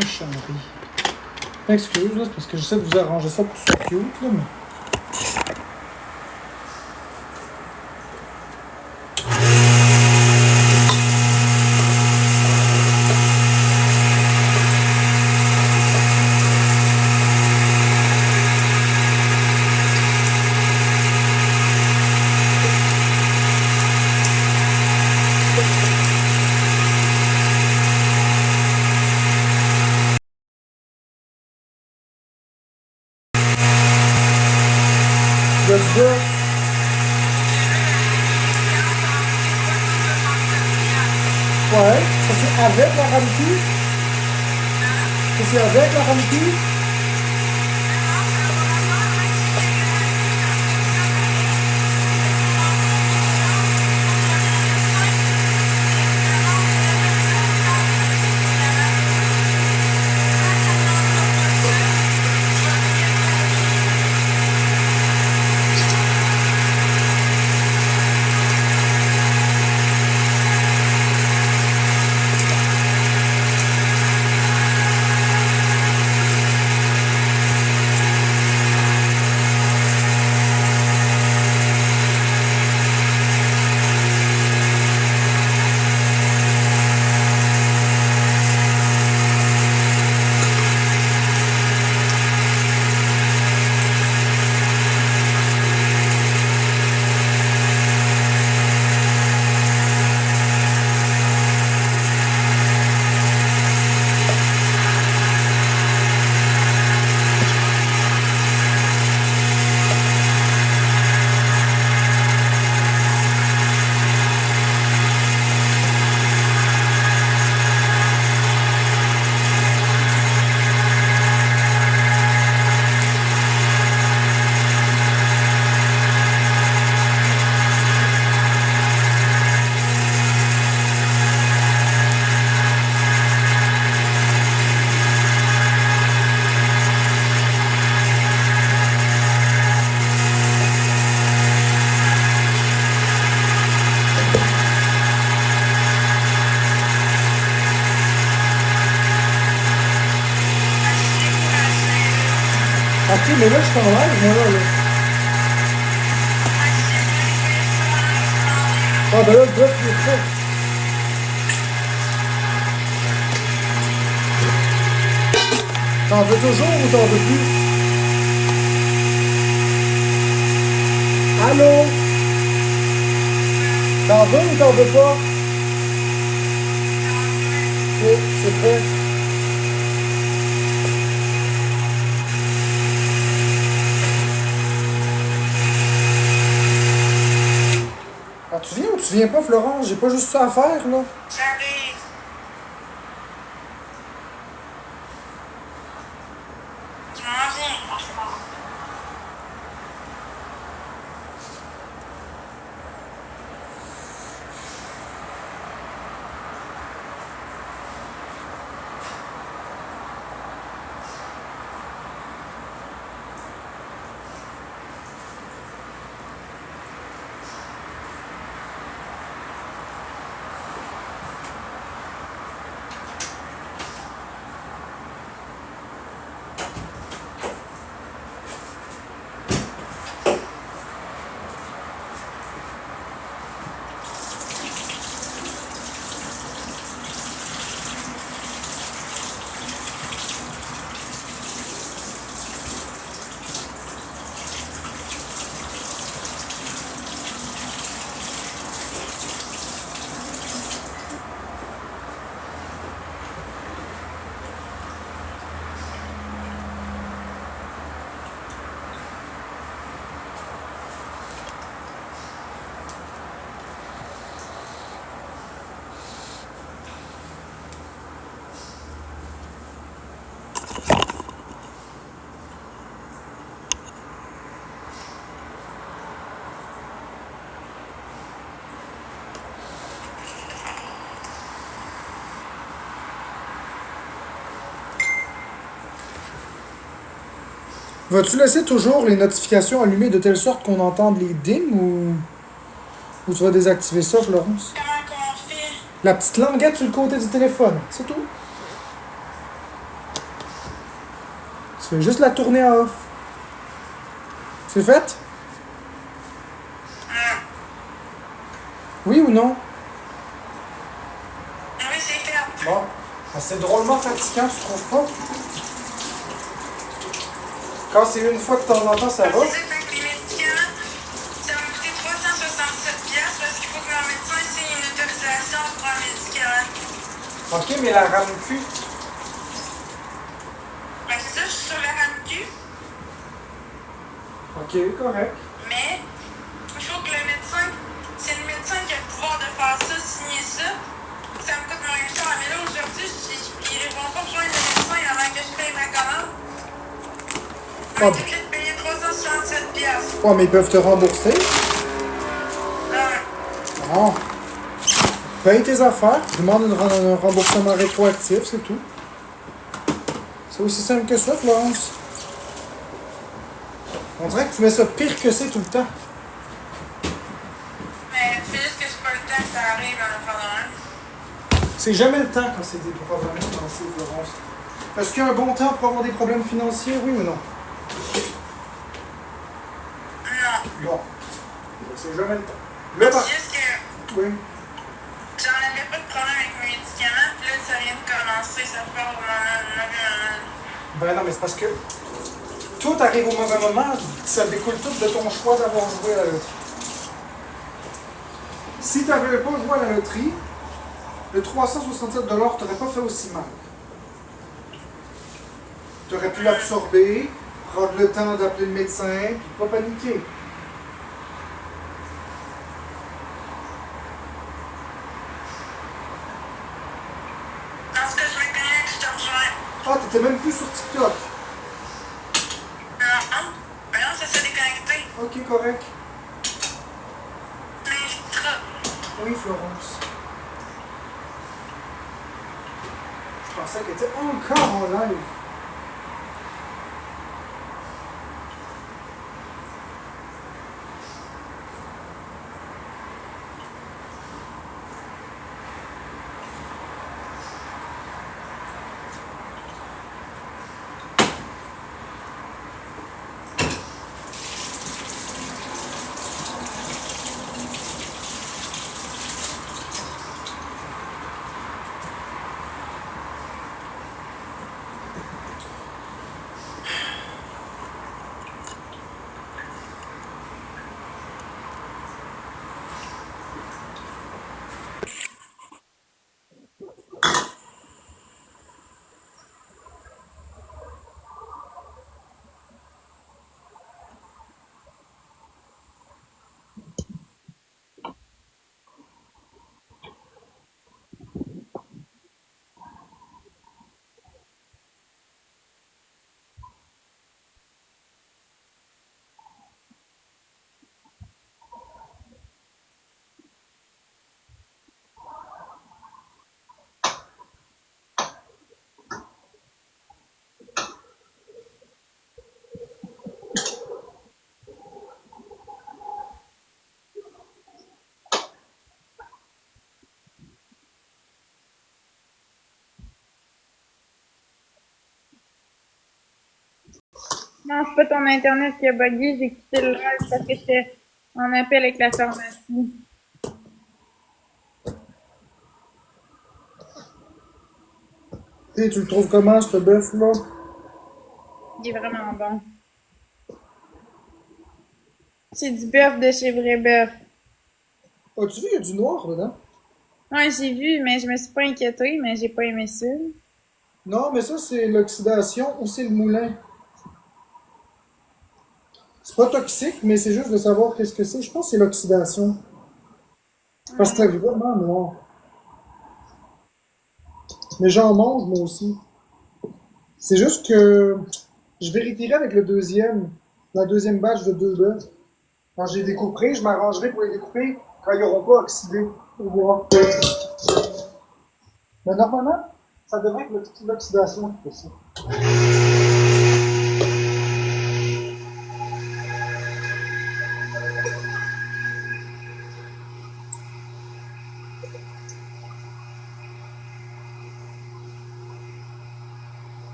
cochonnerie. Excuse, là, c'est parce que j'essaie de vous arranger ça pour que ce soit cute, là, mais... Il y a du gars. Ouais, ça c'est avec la rampi. Ça c'est avec la rampi. Ok, mais là, je suis en live, moi, là. Ah, ben là, le bœuf, il est prêt. T'en veux toujours ou t'en veux plus? Allô? T'en veux ou t'en veux pas? Oui, c'est prêt. Ah, tu viens ou tu viens pas, Florence? J'ai pas juste ça à faire, là. J'arrive. Je m'en viens. Vas-tu laisser toujours les notifications allumées de telle sorte qu'on entende les dings ou tu vas désactiver ça, Florence? Comment qu'on fait? La petite languette sur le côté du téléphone, c'est tout. fais juste la tourner à off. C'est fait? Oui ou non? Oui, c'est fait. Bon. Ah, c'est drôlement fatigant, tu trouves pas? Quand c'est une fois de temps en temps, ça va. C'est ça, fait que les médicaments, ça m'a coûté 367$ parce qu'il faut que mon médecin signe une autorisation pour un médicament. Ok, mais la RAMQ. Ben, c'est ça, je suis sur la RAMQ, Ok, correct. mais il faut que le médecin, c'est le médecin qui a le pouvoir de faire ça, signer ça. Ça me coûte moins cher. Mais là, aujourd'hui, ils vont pas rejoindre le médecin avant que je paye ma commande. On m'a dit de payer 367$. Ouais, mais ils peuvent te rembourser. Ouais. Non. Paye tes affaires, demande un remboursement rétroactif, c'est tout. C'est aussi simple que ça, Florence. On dirait que tu mets ça pire que c'est tout le temps. Mais c'est juste que c'est pas le temps que ça arrive en faire. C'est jamais le temps quand c'est des problèmes financiers, Florence. Est-ce qu'il y a un bon temps pour avoir des problèmes financiers, oui ou non? Non. Bon. C'est jamais le temps. Le par... C'est juste que Oui. j'en avais pas de problème avec mes médicaments, puis là, ça vient de commencer, ça part au moment. Ben non, mais c'est parce que tout arrive au mauvais moment. Ça découle tout de ton choix d'avoir joué à la loterie. Si tu n'avais pas joué à la loterie, le 367$ t'aurait pas fait aussi mal. Tu aurais pu l'absorber, prendre le temps d'appeler le médecin, puis pas paniquer. Dans ce cas, je vais connaître que je te rejoins. Ah, t'étais même plus sur TikTok. Non. Ben non, ça s'est déconnecté. Ok, correct. Mais je trop. Oui, Florence. Je pensais qu'elle était encore en live. Non, c'est pas ton internet qui a bugué, j'ai quitté le live parce que j'étais en appel avec la pharmacie. Tu le trouves comment, ce bœuf-là? Il est vraiment bon. C'est du bœuf de chez Vrai Bœuf. As-tu vu, il y a du noir dedans? Ouais, j'ai vu, mais je me suis pas inquiétée, mais j'ai pas aimé ça. Non, mais ça, c'est l'oxydation ou c'est le moulin. C'est pas toxique, mais c'est juste de savoir qu'est-ce que c'est. Je pense que c'est l'oxydation. Parce que c'est vraiment noir. Mais j'en mange, moi aussi. C'est juste que je vérifierai avec le deuxième, la deuxième batch de 2 bœufs. Quand je les découperai, je m'arrangerai pour les découper quand ils n'auront pas oxydé. Pour voir. Mais normalement, ça devrait être l'oxydation qui fait ça.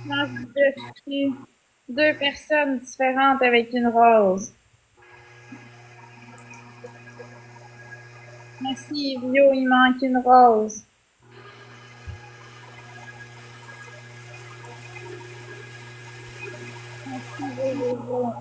Moi, je suis deux personnes différentes avec une rose. Merci, Vio, il manque une rose. Merci, Vio.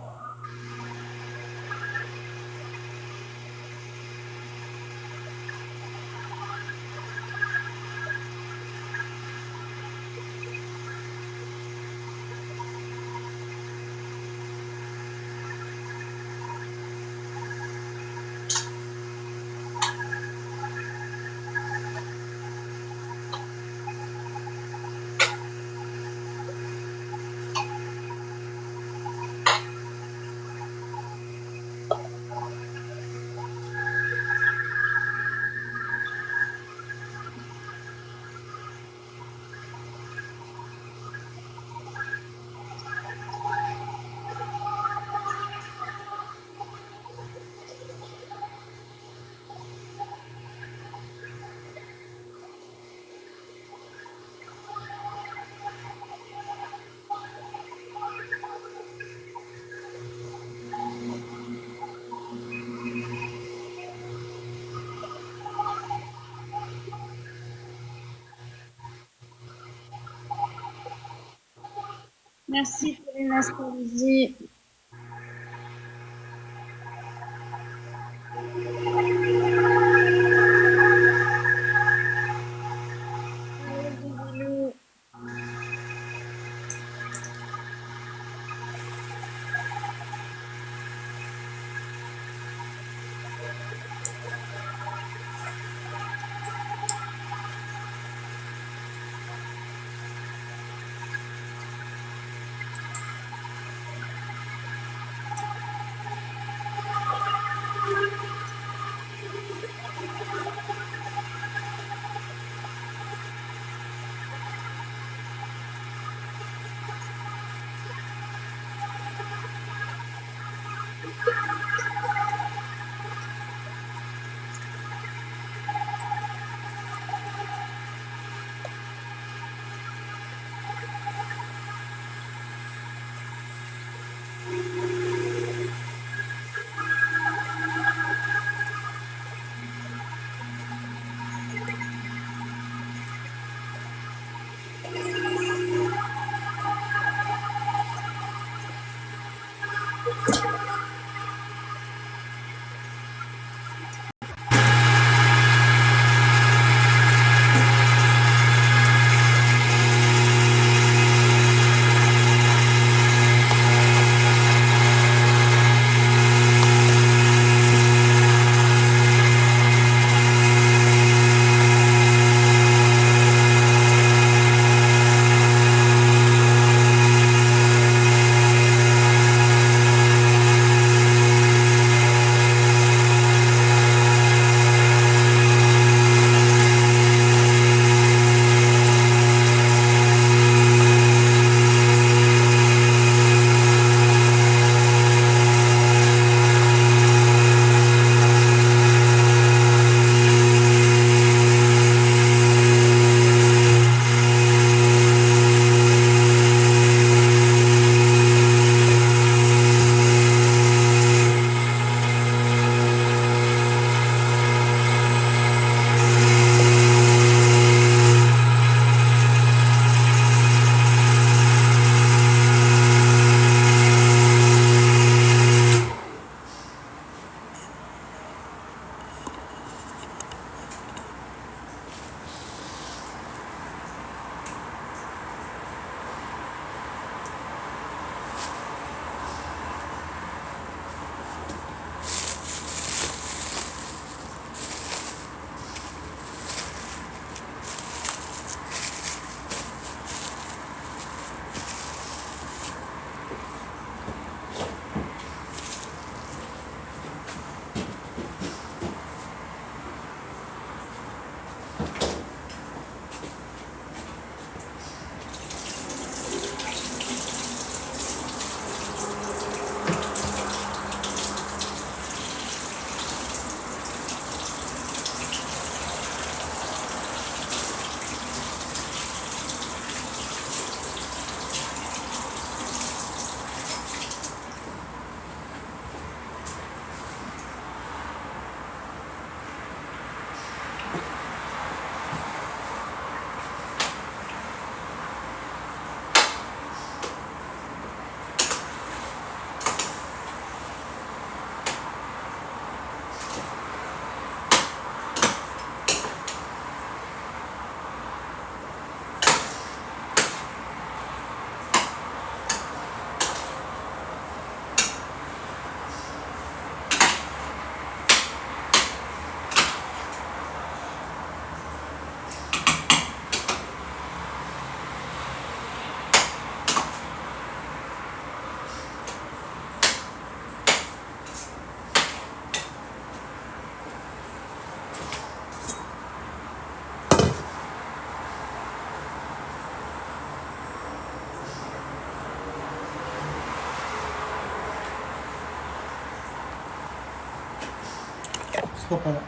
Merci pour les nostalgies. Bisous. C'est pas pour moi.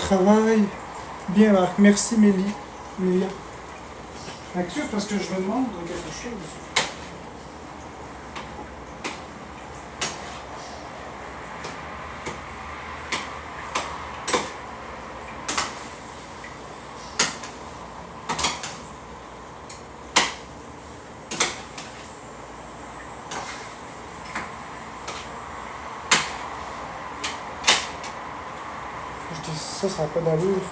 travail. Bien, Marc. Merci, Mélia. Excuse parce que je me demande quelque chose. Je dis ça n'a pas d'allure.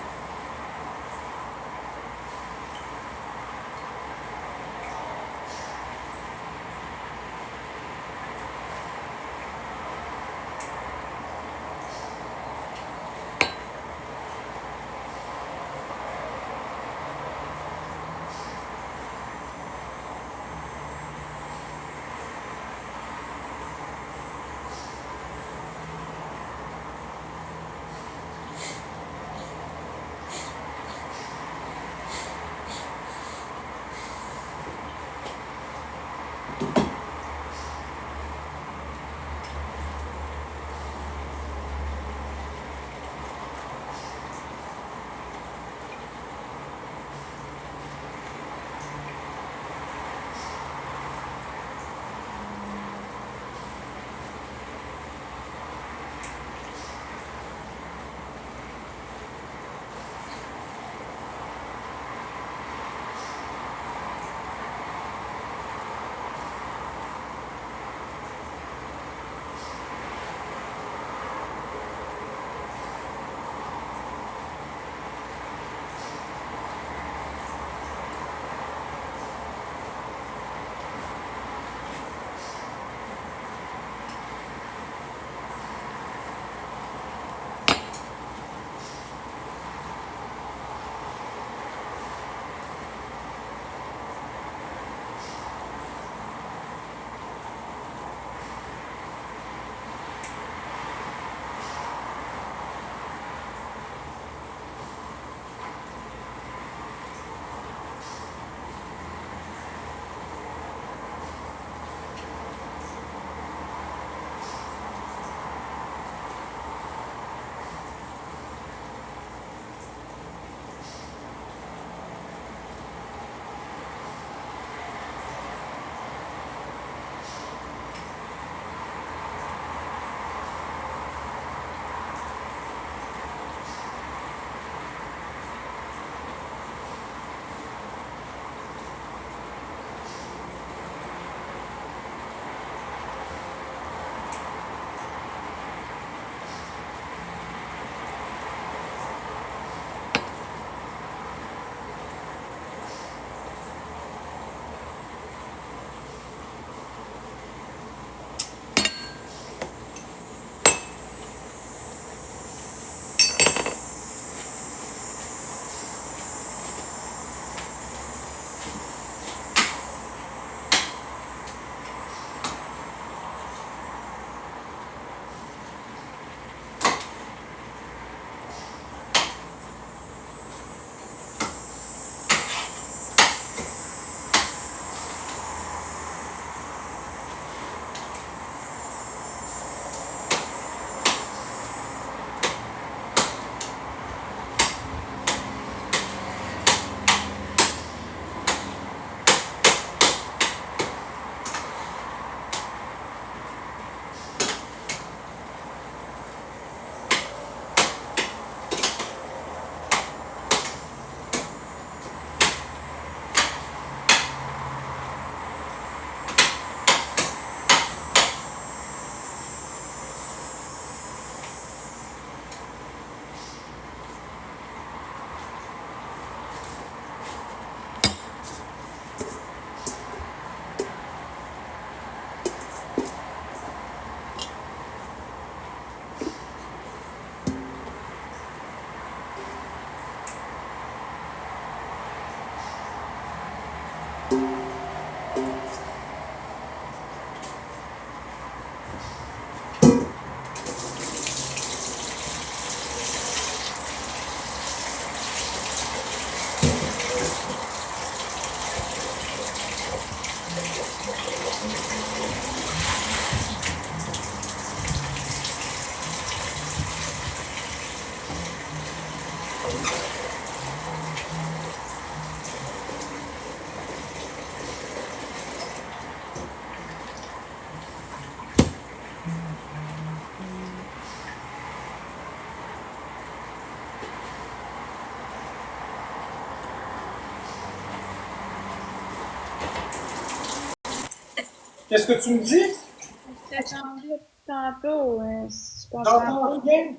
Qu'est-ce que tu me dis? Je t'attendais depuis tantôt. Je comprends pas. J'entends rien.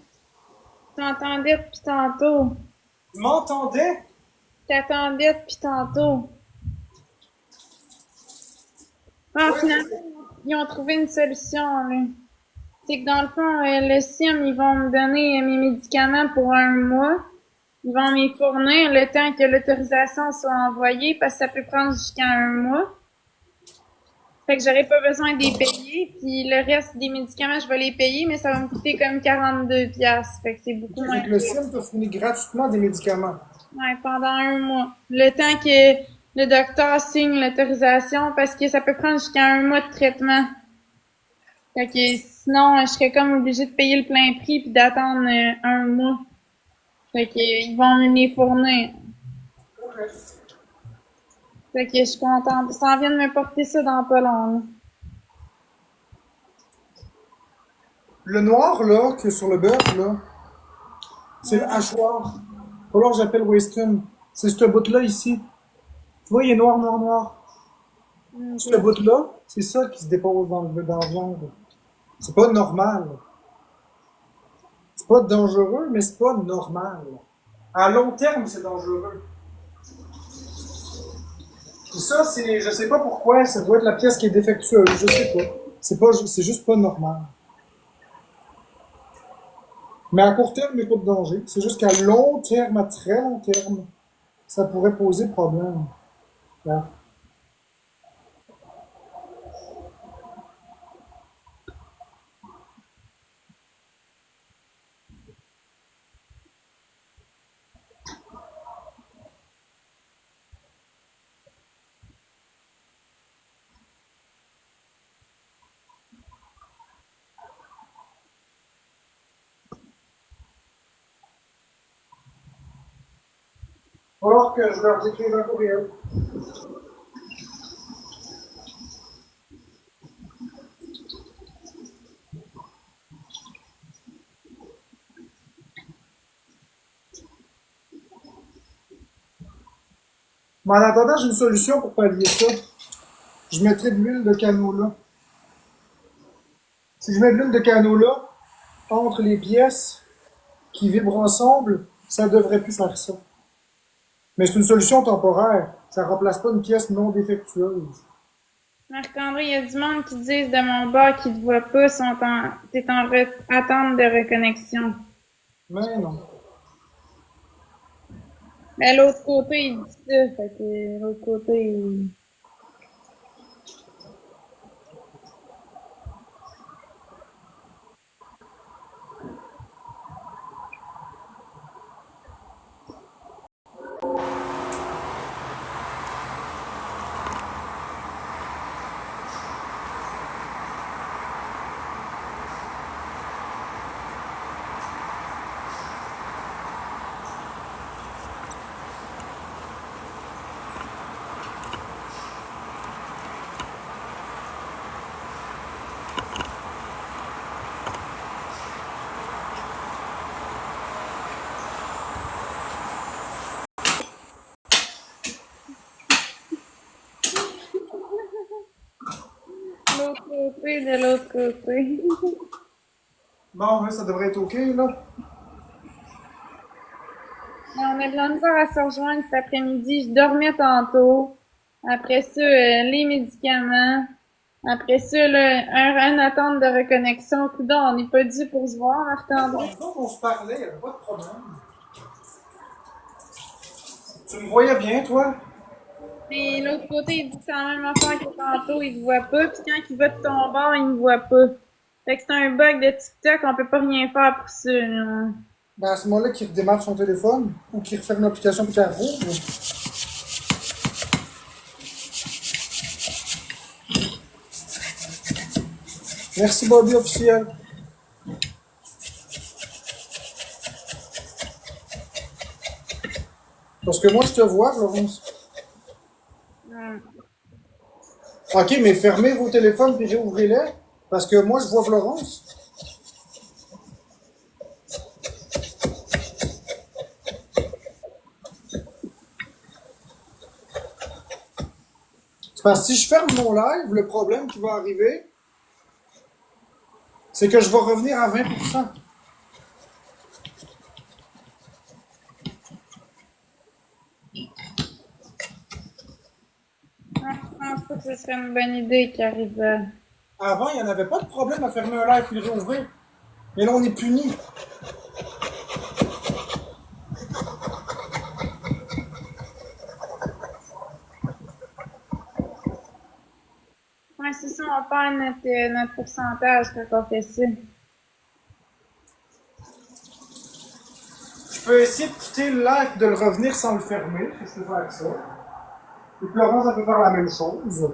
Je t'entendais depuis tantôt. Tu m'entendais? Je t'attendais depuis tantôt. Ah, Ouais. finalement, ils ont trouvé une solution, là. C'est que dans le fond, le CIM, ils vont me donner mes médicaments pour un mois. Ils vont m'y fournir le temps que l'autorisation soit envoyée parce que ça peut prendre jusqu'à un mois. Fait que j'aurais pas besoin de les payer. Puis le reste des médicaments, je vais les payer, mais ça va me coûter comme 42 piastres. Fait que c'est beaucoup moins Fait que le CIM te fournit gratuitement des médicaments. Ouais, pendant un mois. Le temps que le docteur signe l'autorisation parce que ça peut prendre jusqu'à un mois de traitement. Fait que sinon, je serais comme obligée de payer le plein prix puis d'attendre un mois. Fait que ils vont me les fournir. Fait que je suis contente. Ils s'en viennent me porter ça dans pas long, là. Le noir, là, qui est sur le bœuf, là, c'est le hachoir. Faut alors que j'appelle Weston. C'est ce bout-là ici. Tu vois, il est noir, noir, noir. Ce bout-là, c'est ça qui se dépose dans la viande. C'est pas normal. C'est pas dangereux, mais c'est pas normal. À long terme, c'est dangereux. Et ça, c'est, je sais pas pourquoi, ça doit être la pièce qui est défectueuse, je sais pas. C'est juste pas normal. Mais à court terme, il n'y a pas de danger. C'est juste qu'à long terme, à très long terme, ça pourrait poser problème. Là. Il va falloir que je leur écrive un courriel. Mais en attendant, j'ai une solution pour pallier ça. Je mettrai de l'huile de canola. Si je mets de l'huile de canola entre les pièces qui vibrent ensemble, ça devrait plus faire ça. Mais c'est une solution temporaire. Ça remplace pas une pièce non défectueuse. Marc-André, il y a du monde qui disent de mon bord qu'ils te voient pas, t'es en attente de reconnexion. Mais non. Mais l'autre côté, il dit ça, fait que l'autre côté, il... L'autre côté de l'autre côté. Bon, là, ça devrait être OK, là. Mais on a de la misère à se rejoindre cet après-midi. Je dormais tantôt. Après ça, les médicaments. Après ça, là, un attente de reconnexion. Coudonc, on n'est pas dû pour se voir, Marc-André. Nous autres, on se parlait, il n'y avait pas de problème. Tu me voyais bien, toi? Mais l'autre côté, il dit que c'est la même affaire que tantôt, il te voit pas. Puis quand il va de ton bord, il me voit pas. Fait que c'est un bug de TikTok, on peut pas rien faire pour ça, là. Ben, à ce moment-là, qu'il redémarre son téléphone ou qu'il referme l'application pour qu'elle rouvre. Merci, Bobby officiel. Parce que moi, je te vois, Florence. OK, mais fermez vos téléphones puis réouvrez-les. Parce que moi, je vois Florence. C'est Parce que si je ferme mon live, le problème qui va arriver, c'est que je vais revenir à 20%. Non, je pense pas que ce serait une bonne idée, Carissa. Avant, il n'y en avait pas de problème à fermer un live puis le réouvrir. Mais là, on est puni. Ouais, c'est ça, on perd notre pourcentage quand on fait ça. Je peux essayer de quitter le live, de le revenir sans le fermer. Qu'est-ce que je peux faire avec ça? Et Florence, elle peut faire la même chose.